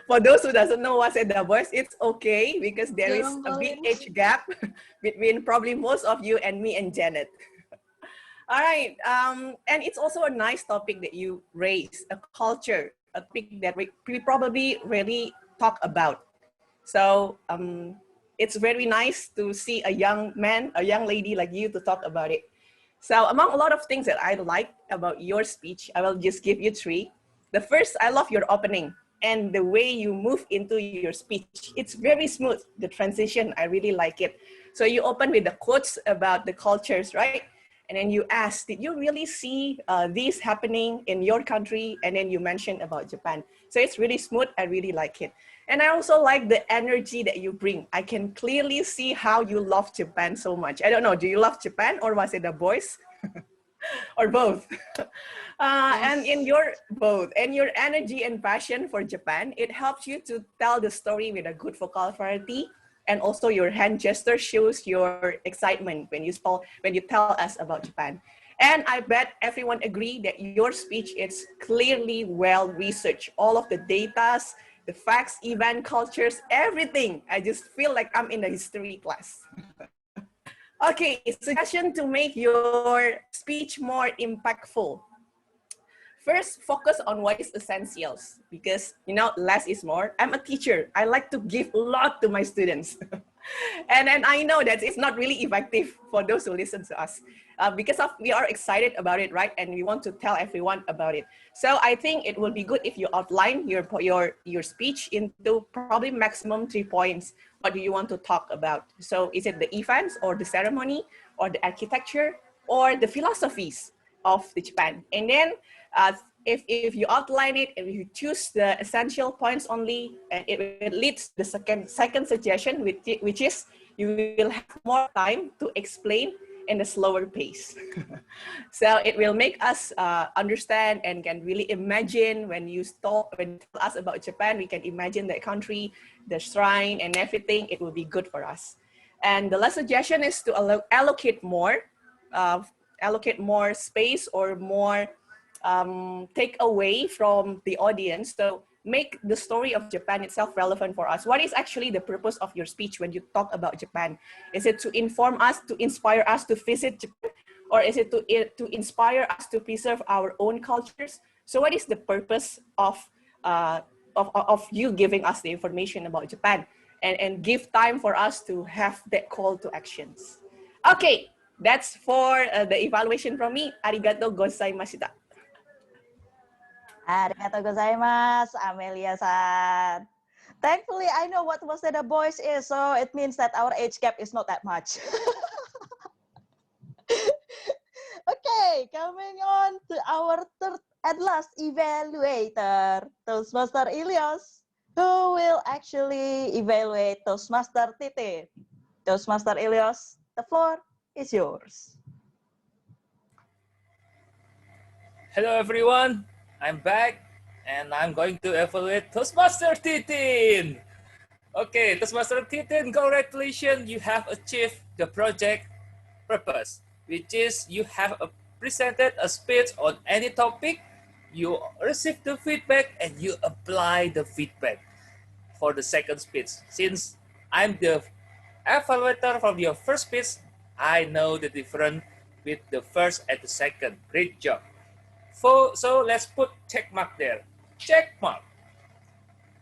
For those who doesn't know Waseda Boys, it's okay because there is a big age gap between probably most of you and me and Janet. All right, and it's also a nice topic that you raise, a culture, a topic that we probably really talk about. So it's very nice to see a young man, a young lady like you to talk about it. So among a lot of things that I like about your speech, I will just give you three. The first, I love your opening and the way you move into your speech. It's very smooth, the transition, I really like it. So you open with the quotes about the cultures, right? And then you ask, did you really see this happening in your country? And then you mentioned about Japan. So it's really smooth, I really like it. And I also like the energy that you bring. I can clearly see how you love Japan so much. I don't know, do you love Japan or was it the boys? Or both? And in your energy and passion for Japan, it helps you to tell the story with a good vocal variety. And also your hand gesture shows your excitement when you tell us about Japan. And I bet everyone agree that your speech is clearly well researched. All of the data, the facts, event, cultures, everything. I just feel like I'm in a history class. Okay, suggestion to make your speech more impactful. First, focus on what is essentials because, less is more. I'm a teacher. I like to give a lot to my students. And then I know that it's not really effective for those who listen to us because we are excited about it, right? And we want to tell everyone about it. So I think it will be good if you outline your speech into probably maximum 3 points. What do you want to talk about? So is it the events or the ceremony or the architecture or the philosophies of the Japan? And then if you outline it and you choose the essential points only, and it leads to the second suggestion, which is you will have more time to explain in a slower pace. So it will make us understand and can really imagine when you tell us about Japan, we can imagine that country, the shrine and everything. It will be good for us. And the last suggestion is to allocate more space or more take away from the audience. So make the story of Japan itself relevant for us. What is actually the purpose of your speech when you talk about Japan? Is it to inform us, to inspire us to visit Japan? Or is it to inspire us to preserve our own cultures? So what is the purpose of of you giving us the information about Japan, and give time for us to have that call to actions. Okay, that's for the evaluation from me. Arigato gozaimashita. Arigatou gozaimasu, Amelia-san. Thankfully, I know what Waseda Boys is, so it means that our age gap is not that much. Okay, coming on to our third and last evaluator, Toastmaster Ilyas, who will actually evaluate Toastmaster Titin. Toastmaster Ilyas, the floor is yours. Hello everyone, I'm back and I'm going to evaluate Toastmaster Titin. Okay, Toastmaster Titin, congratulations, you have achieved the project purpose, which is you have presented a speech on any topic, you receive the feedback and you apply the feedback for the second speech. Since I'm the evaluator from your first speech, I know the difference with the first and the second. Great job. So let's put check mark there. Check mark.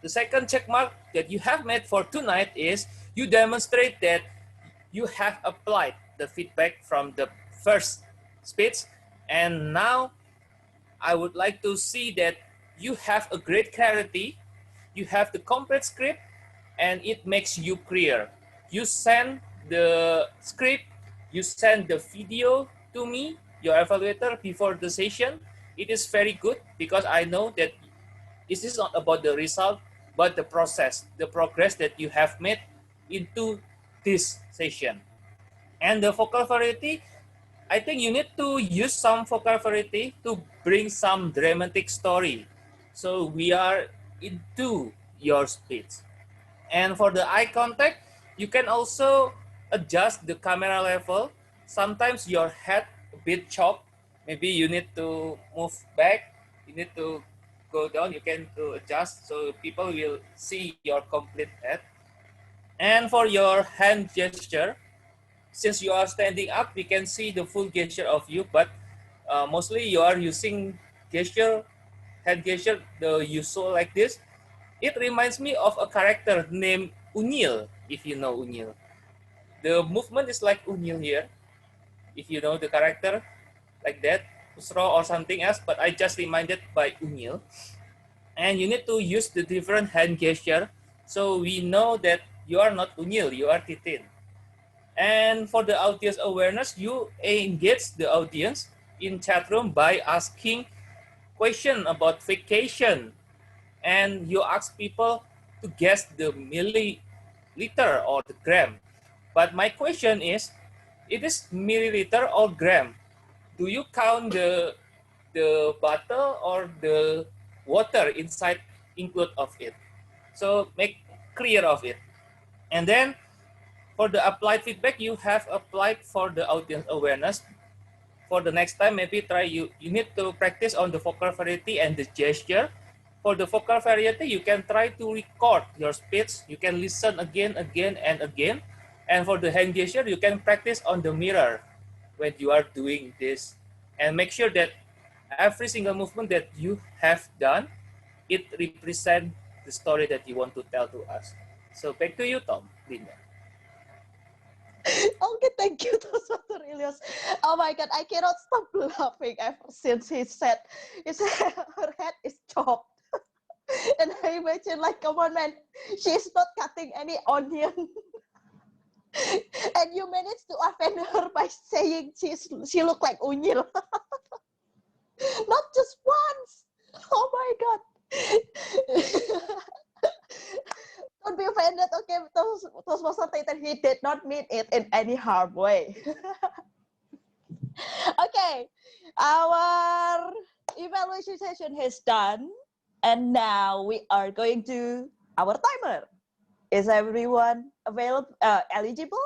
The second check mark that you have made for tonight is you demonstrate that you have applied the feedback from the first speech, and now I would like to see that you have a great clarity, you have the complete script, and it makes you clear. You send the script, you send the video to me, your evaluator, before the session. It is very good because I know that this is not about the result, but the process, the progress that you have made into this session. And the vocal variety, I think you need to use some vocal variety to bring some dramatic story. So we are into your speech. And for the eye contact, you can also adjust the camera level. Sometimes your head a bit chopped. Maybe you need to move back. You need to go down. You can adjust so people will see your complete head. And for your hand gesture, since you are standing up, we can see the full gesture of you, but mostly you are using gesture, hand gesture, the usual like this. It reminds me of a character named Unil, if you know Unil. The movement is like Unil here, if you know the character, like that, Usro or something else, but I just reminded by Unil. And you need to use the different hand gesture, so we know that you are not Unil, you are Titin. And for the audience awareness, you engage the audience in chat room by asking question about vacation, and you ask people to guess the milliliter or the gram. But my question is, it is milliliter or gram? Do you count the butter or the water inside include of it? So make clear of it. And then for the applied feedback, you have applied for the audience awareness. For the next time, maybe try you need to practice on the vocal variety and the gesture. For the vocal variety, you can try to record your speech. You can listen again, and again. And for the hand gesture, you can practice on the mirror when you are doing this. And make sure that every single movement that you have done, it represents the story that you want to tell to us. So back to you, Tom, Linda. Okay, thank you, Toastmaster Ilyas. Oh my God, I cannot stop laughing ever since he said her head is chopped. And I imagine, like, come on, man, she's not cutting any onion. And you managed to offend her by saying she looked like Unyil. Not just once. Oh my God. Don't be offended, okay? Toastmaster Titan, he did not mean it in any harm way. Okay, our evaluation session is done, and now we are going to our timer. Is everyone eligible?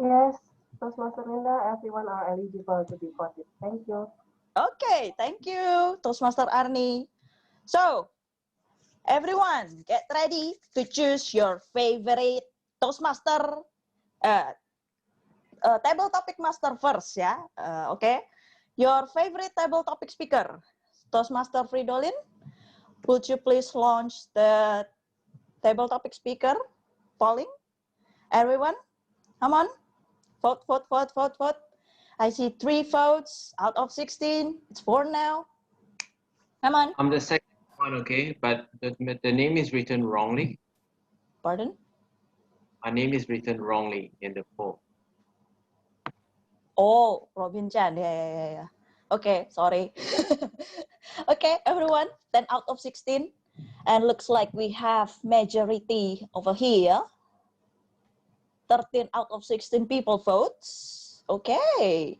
Yes, Toastmaster Linda, everyone are eligible to be voted. Thank you. Okay, thank you, Toastmaster Arni. So, everyone, get ready to choose your favorite Toastmaster table topic master first, yeah. Okay, your favorite table topic speaker. Toastmaster Fridolin, would you please launch the table topic speaker polling? Everyone, come on. Vote, vote, vote, vote, vote. I see 3 votes out of 16. It's 4 now. Come on. I'm the second one, okay, but the name is written wrongly. Pardon? My name is written wrongly in the poll. Oh, Robin Chan. Yeah. Okay, sorry. Okay, everyone, 10 out of 16. And looks like we have majority over here. 13 out of 16 people votes. Okay.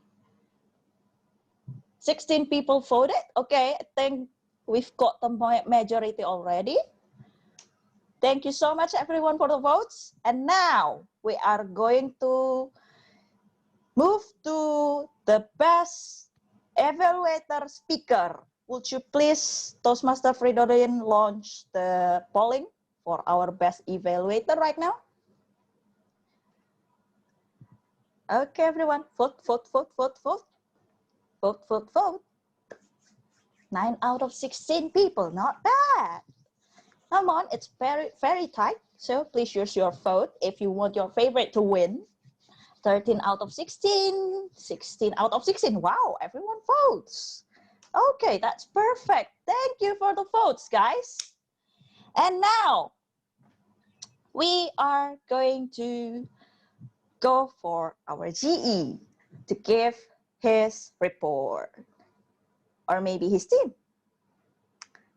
16 people voted. Okay, I think we've got the majority already. Thank you so much, everyone, for the votes. And now we are going to move to the best evaluator speaker. Would you please, Toastmaster Fridolin, launch the polling for our best evaluator right now? Okay, everyone, vote, vote, vote, vote, vote. Vote, vote, vote. 9 out of 16 people, not bad. Come on, it's very, very tight. So please use your vote if you want your favorite to win. 13 out of 16, 16 out of 16. Wow, everyone votes. Okay, that's perfect. Thank you for the votes, guys. And now we are going to go for our GE to give his report, or maybe his team.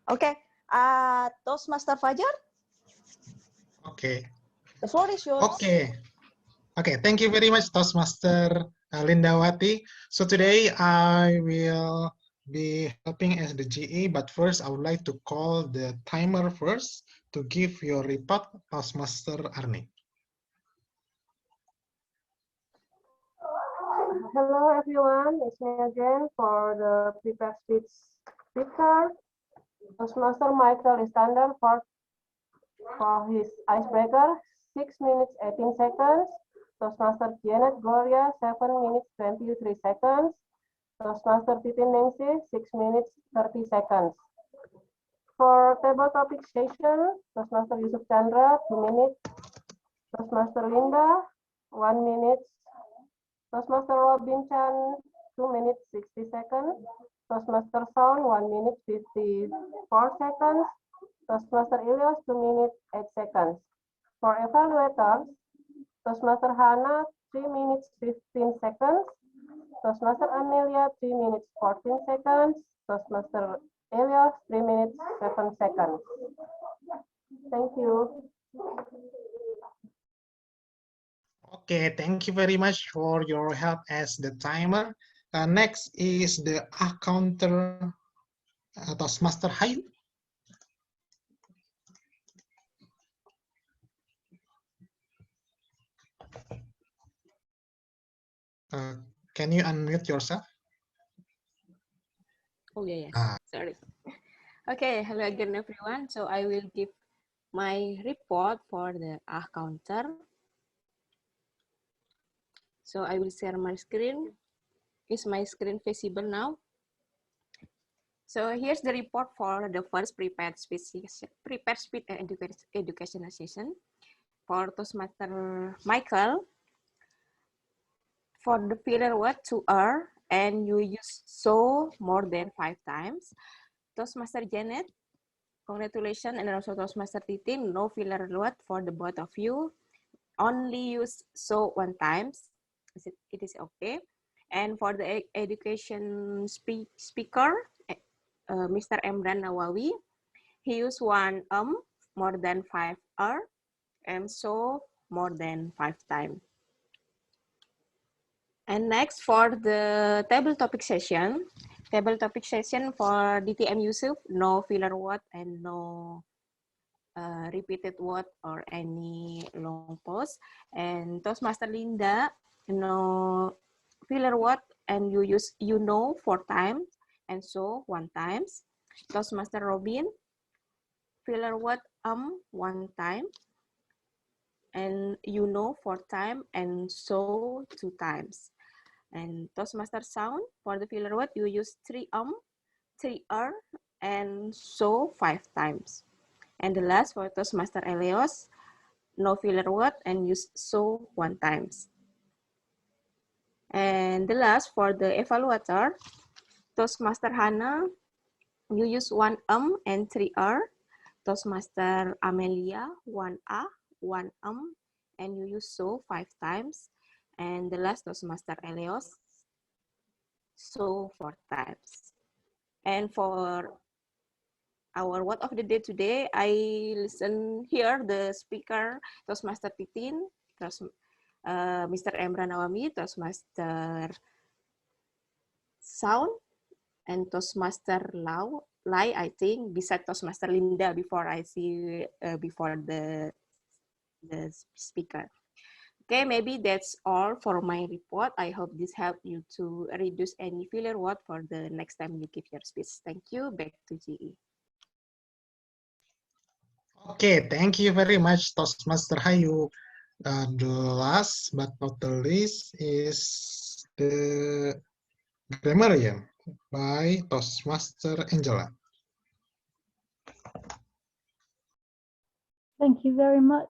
Okay, Toastmaster Fajar. Okay. The floor is yours. Okay. Okay, thank you very much, Toastmaster Lindawati. So today I will be helping as the GE, but first I would like to call the timer first to give your report, Toastmaster Arni. Hello everyone, it's me again for the prepared speech speaker. Toastmaster Michael Iskander for his icebreaker, 6 minutes 18 seconds. Toastmaster Janet Gloria, 7 minutes 23 seconds. Toastmaster Titin Ningsih, 6 minutes 30 seconds. For table topic session, Toastmaster Yusuf Chandra, 2 minutes. Toastmaster Linda, 1 minute. Toastmaster Robin Chan, 2 minutes 60 seconds. Toastmaster Sound, 1 minute 54 seconds. Toastmaster Ilyas, 2 minutes 8 seconds. For evaluators, Toastmaster Hana, 3 minutes 15 seconds. Toastmaster Amelia, 3 minutes 14 seconds. Toastmaster Elias, 3 minutes 7 seconds. Thank you. Okay, thank you very much for your help as the timer. Next is the counter, Toastmaster Hayu. Can you unmute yourself? Oh yeah. Sorry. Okay, hello again everyone. So I will give my report for the counter. So I will share my screen. Is my screen visible now? So here's the report for the first prepared speech educational session. For Toastmaster Michael, for the filler word to er, and you use so more than 5 times. Toastmaster Janet, congratulations, and also Toastmaster Titin, no filler word for the both of you. Only use so 1 time. It is okay. And for the education speaker, Mr. Embran Nawawi, he used 1 more than 5 and so more than 5 times. And next for the table topic session for DTM Yusuf, no filler word and no repeated word or any long pause. And Toastmaster Linda, no filler word and you use 4 times and so 1 times. Toastmaster Robin, filler word 1 time and 4 times and so 2 times. And Toastmaster Sound, for the filler word, you use 3 3R, and so 5 times. And the last for Toastmaster Elios, no filler word and use so 1 times. And the last for the evaluator, Toastmaster Hana, you use 1 and 3R. Toastmaster Amelia, 1A, 1 and you use so 5 times. And the last Toastmaster Elios, so 4 times. And for our word of the day today, I listen here the speaker, Toastmaster Titin, Mr. Embran Nawawi, Toastmaster Sound, and Toastmaster Lai, I think, beside Toastmaster Linda before I see before the speaker. Okay, maybe that's all for my report. I hope this helped you to reduce any filler word for the next time you give your speech. Thank you. Back to GE. Okay, thank you very much, Toastmaster Hayu. The last but not the least is the grammarian by Toastmaster Angela. Thank you very much,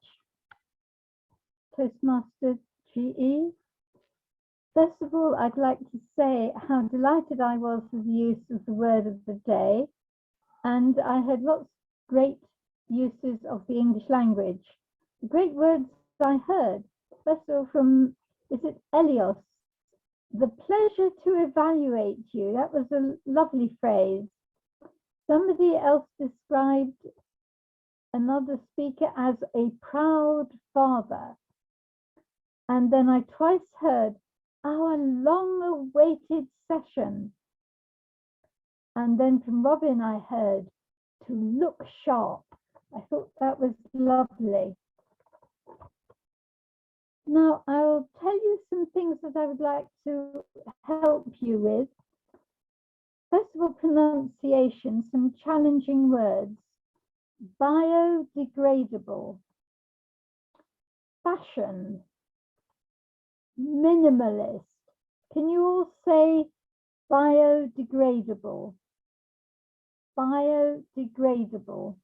Toastmaster GE. First of all, I'd like to say how delighted I was with the use of the word of the day, and I had lots of great uses of the English language. The great words I heard, first of all from, is it Elios? The pleasure to evaluate you. That was a lovely phrase. Somebody else described another speaker as a proud father. And then I twice heard our long-awaited session. And then from Robin I heard to look sharp. I thought that was lovely. Now I'll tell you some things that I would like to help you with. First of all, pronunciation, some challenging words. Biodegradable, fashion, minimalist. Can you all say biodegradable? Biodegradable.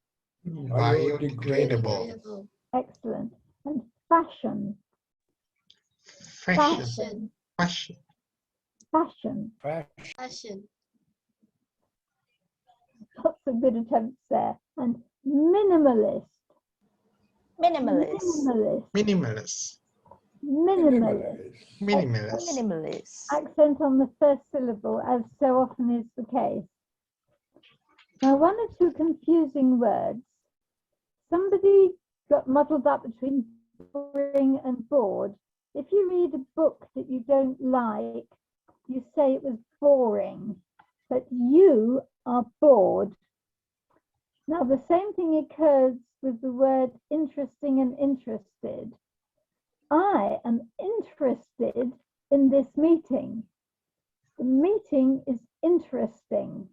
Biodegradable. Excellent. And fashion. Fashion. Fashion. Fashion. Fashion. Lots of good attempts there. And minimalist. Minimalist. Minimalist. Minimalist. Minimalist. Minimalist. Accent on the first syllable, as so often is the case. Now, 1 or 2 confusing words. Somebody got muddled up between boring and bored. If you read a book that you don't like, you say it was boring, but you are bored. Now, the same thing occurs with the word interesting and interested. I am interested in this meeting. The meeting is interesting.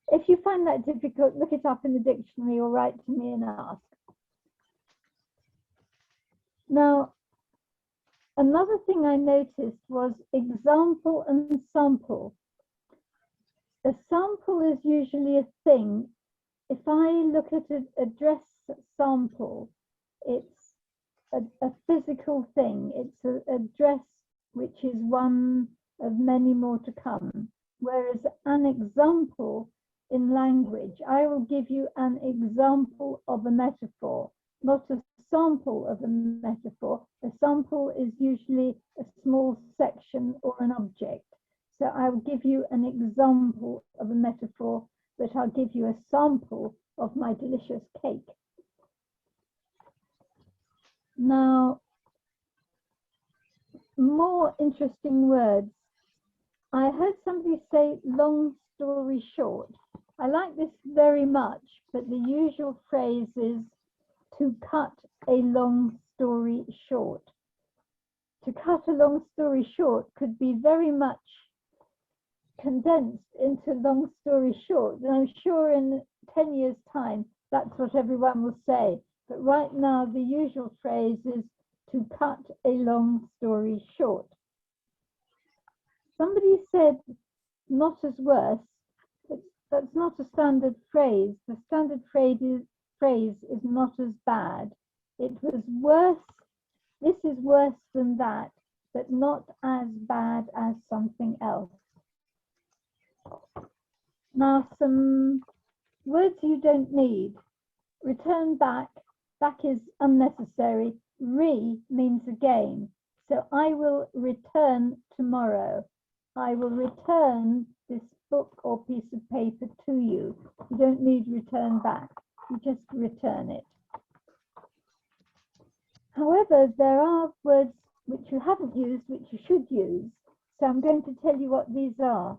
If you find that difficult, look it up in the dictionary or write to me and ask. Now, another thing I noticed was example and sample. A sample is usually a thing. If I look at a dress sample, it's a physical thing. It's a dress which is one of many more to come. Whereas an example in language, I will give you an example of a metaphor, not a sample of a metaphor. A sample is usually a small section or an object. So I will give you an example of a metaphor, but I'll give you a sample of my delicious cake. Now, more interesting words. I heard somebody say long story short. I like this very much, but the usual phrase is to cut a long story short. To cut a long story short could be very much condensed into long story short. And I'm sure in 10 years' time, that's what everyone will say. But right now, the usual phrase is to cut a long story short. Somebody said not as worse. That's not a standard phrase. The standard phrase is not as bad. It was worse. This is worse than that, but not as bad as something else. Now, some words you don't need. Return back. Back is unnecessary. Re means again. So I will return tomorrow. I will return this book or piece of paper to you. You don't need return back. You just return it. However, there are words which you haven't used, which you should use. So I'm going to tell you what these are.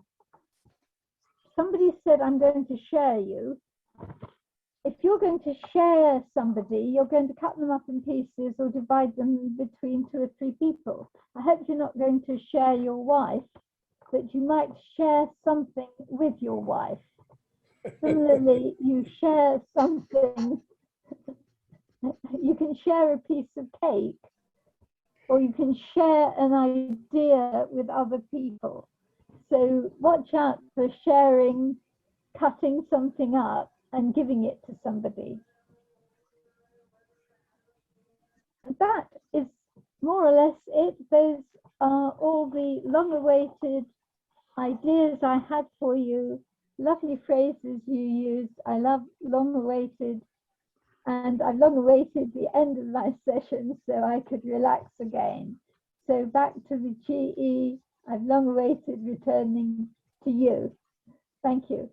Somebody said, I'm going to share you. If you're going to share somebody, you're going to cut them up in pieces or divide them between 2 or 3 people. I hope you're not going to share your wife, but you might share something with your wife. Similarly, you share something. You can share a piece of cake, or you can share an idea with other people. So watch out for sharing, cutting something up and giving it to somebody. That is more or less it. Those are all the long-awaited ideas I had for you. Lovely phrases you used. I love long-awaited, and I've long awaited the end of my session so I could relax again. So back to the GE. I've long awaited returning to you. Thank you.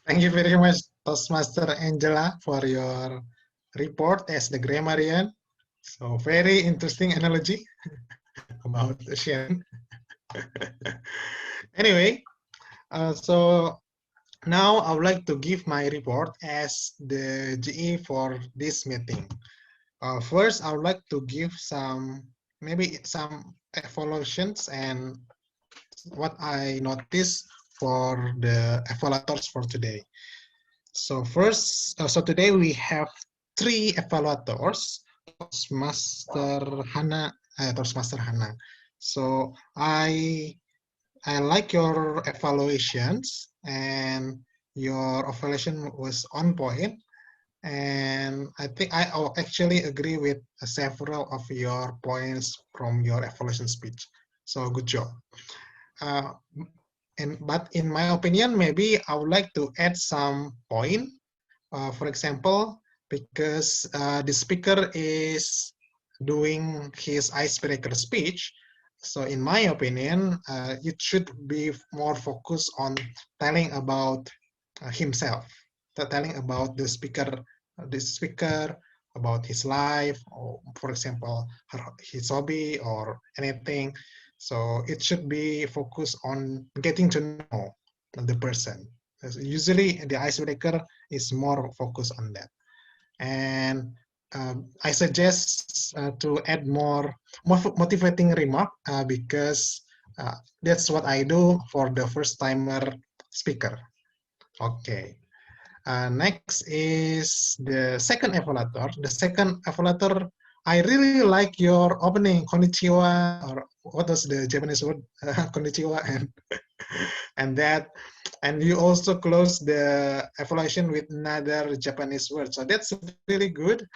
Thank you very much, Toastmaster Angela, for your report as the grammarian. So very interesting analogy about Asian. Anyway, so now I would like to give my report as the GE for this meeting. First, I would like to give maybe some evaluations and what I noticed for the evaluators for today. So first, so today we have 3 evaluators, Toastmaster Hannah. So I like your evaluations, and your evaluation was on point. And I think I actually agree with several of your points from your evaluation speech. So good job. But in my opinion, maybe I would like to add some point. For example, because the speaker is doing his icebreaker speech, so in my opinion, it should be more focused on telling about himself, telling about the speaker, about his life, or for example, his hobby or anything. So it should be focused on getting to know the person. Usually the icebreaker is more focused on that. And I suggest to add more motivating remark because that's what I do for the first timer speaker. Okay. Next is the second evaluator. The second evaluator, I really like your opening, konnichiwa, or what was the Japanese word, konnichiwa, and that, and you also close the evaluation with another Japanese word. So that's really good.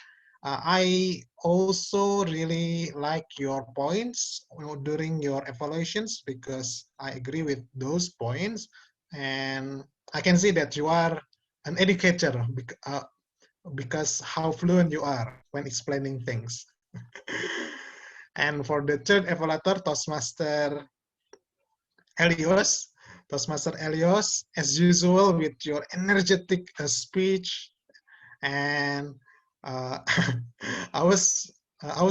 I also really like your points during your evaluations because I agree with those points, and I can see that you are an educator because how fluent you are when explaining things. And for the third evaluator, Toastmaster Elios, as usual with your energetic speech, and I was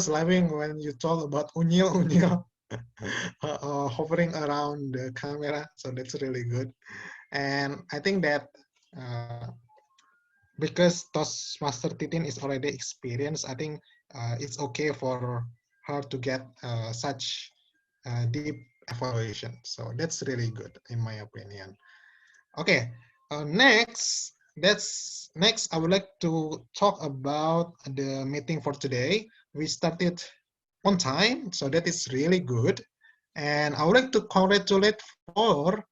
laughing when you talk about unyil hovering around the camera, so that's really good. And I think that because Toastmaster Titin is already experienced, I think it's okay for her to get such deep evaluation. So that's really good in my opinion. Okay, next I would like to talk about the meeting for today. We started on time, so that is really good. And I would like to congratulate for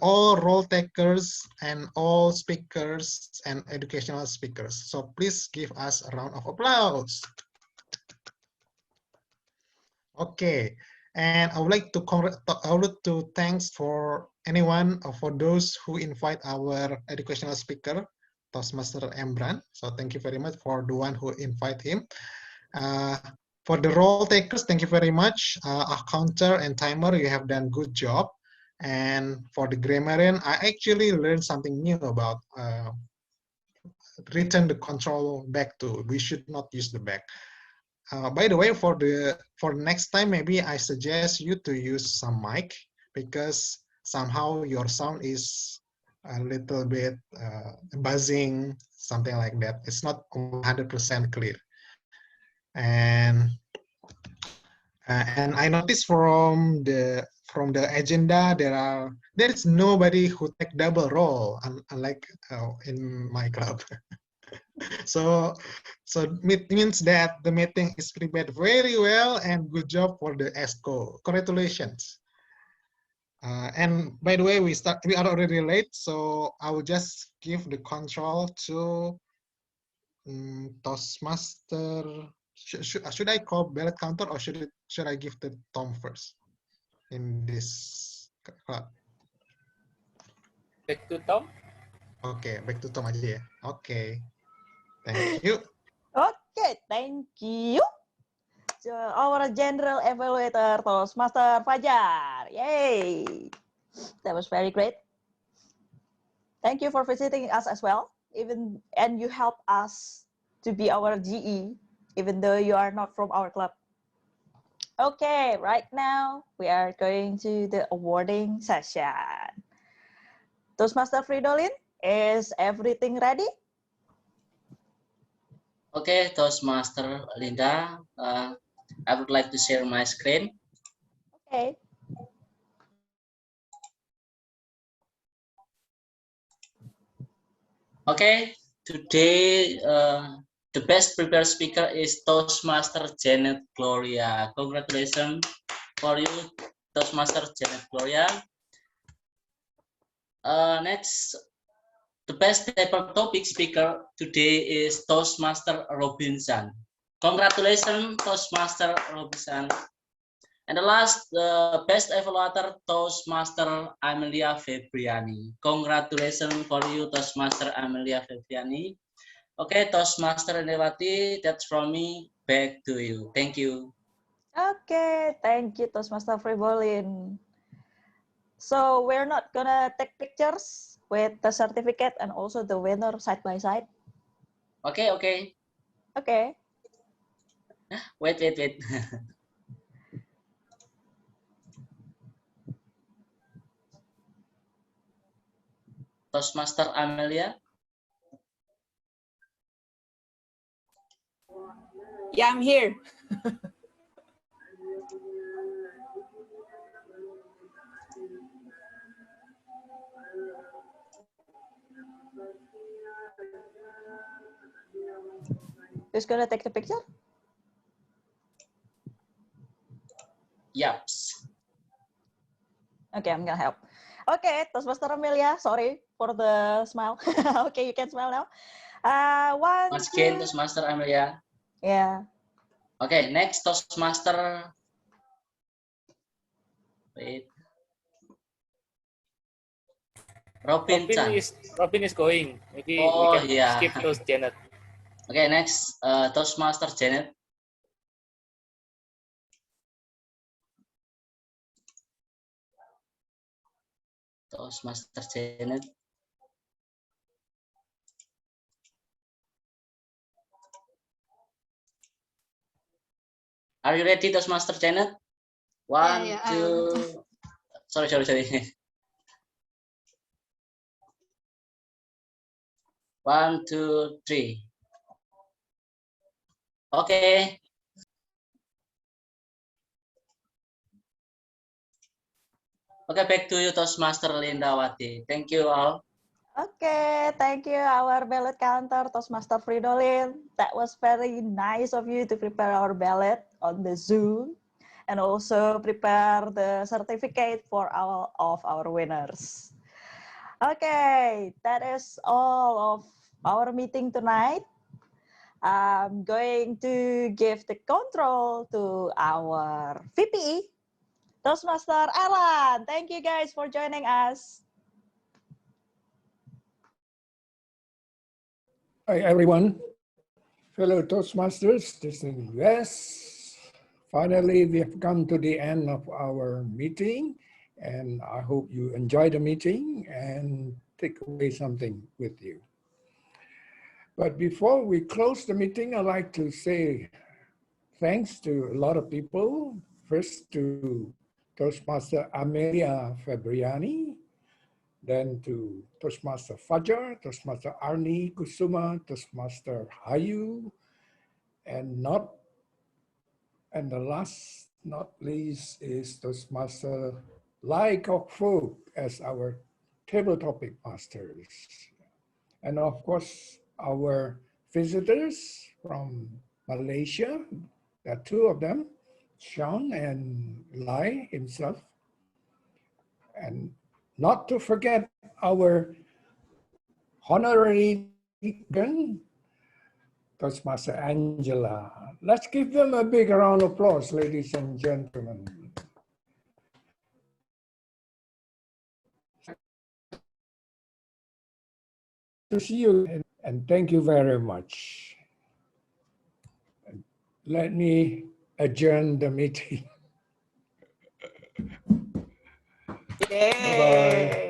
all role takers and all speakers and educational speakers. So please give us a round of applause. Okay, and I would like to thanks for anyone or for those who invite our educational speaker, Toastmaster Embran. So thank you very much for the one who invite him. For the role takers, thank you very much. Our counter and timer, you have done good job. And for the grammarian, I actually learned something new about return the control back to. We should not use the back. By the way, for next time, maybe I suggest you to use some mic because somehow your sound is a little bit buzzing, something like that. It's not 100% clear. And I noticed from the agenda there is nobody who take double role, unlike in my club. so it means that the meeting is prepared very well, and good job for the ESCO. Congratulations. And by the way, we are already late, so I will just give the control to Toastmaster. Should I call Ballot Counter or should I give the Tom first in this club? Back to Tom. Okay, back to Tom aja ya. Okay, thank you. Okay, thank you. So our general evaluator, Toastmaster Fajar. Yay! That was very great. Thank you for visiting us as well. And you help us to be our GE, even though you are not from our club. Okay, right now we are going to the awarding session. Toastmaster Fridolin, is everything ready? Okay, Toastmaster Linda, I would like to share my screen. Okay. Okay, today the best prepared speaker is Toastmaster Janet Gloria. Congratulations for you, Toastmaster Janet Gloria. Next, the best paper topic speaker today is Toastmaster Robinson. Congratulations, Toastmaster Robinson. And the last, the best evaluator, Toastmaster Amelia Febriani. Congratulations for you, Toastmaster Amelia Febriani. Okay, Toastmaster Newati, that's from me. Back to you. Thank you. Okay, thank you, Toastmaster Fridolin. So we're not gonna take pictures with the certificate and also the winner side by side. Okay, okay. Okay. Wait. Toastmaster Amelia. Yeah, I'm here. Who's gonna take the picture? Yaps. Okay, I'm gonna help. Okay, Toastmaster Amelia, sorry for the smile. Okay, you can smile now. Once again, Toastmaster Amelia. Yeah. Okay, next Toastmaster. Wait. Robin is going. Maybe we can yeah. skip to Janet. Okay, next Toastmaster Janet. Toastmaster Janet. Are you ready, Toastmaster Janet? One, Yeah, two. Sorry. 1, 2, 3. Okay. Okay, back to you, Toastmaster Lindawati. Thank you all. Okay, thank you, our ballot counter, Toastmaster Fridolin. That was very nice of you to prepare our ballot on the Zoom. and also prepare the certificate for all of our winners. Okay, that is all of our meeting tonight. I'm going to give the control to our VPE, Toastmaster Alan. Thank you guys for joining us. Hi everyone, fellow Toastmasters, this is Wes. Finally, we have come to the end of our meeting, and I hope you enjoy the meeting and take away something with you. But before we close the meeting, I'd like to say thanks to a lot of people. First to Toastmaster Amelia Fabriani, then to Toastmaster Fajar, Toastmaster Arni Kusuma, Toastmaster Hayu, and the last not least is Toastmaster Lai Kok Fook as our table topic masters. And of course, our visitors from Malaysia, there are two of them, Sean and Lai himself. And not to forget our honorary deacon, Toastmaster Angela. Let's give them a big round of applause, ladies and gentlemen. To see you, and thank you very much. Let me adjourn the meeting. Yay! Bye-bye.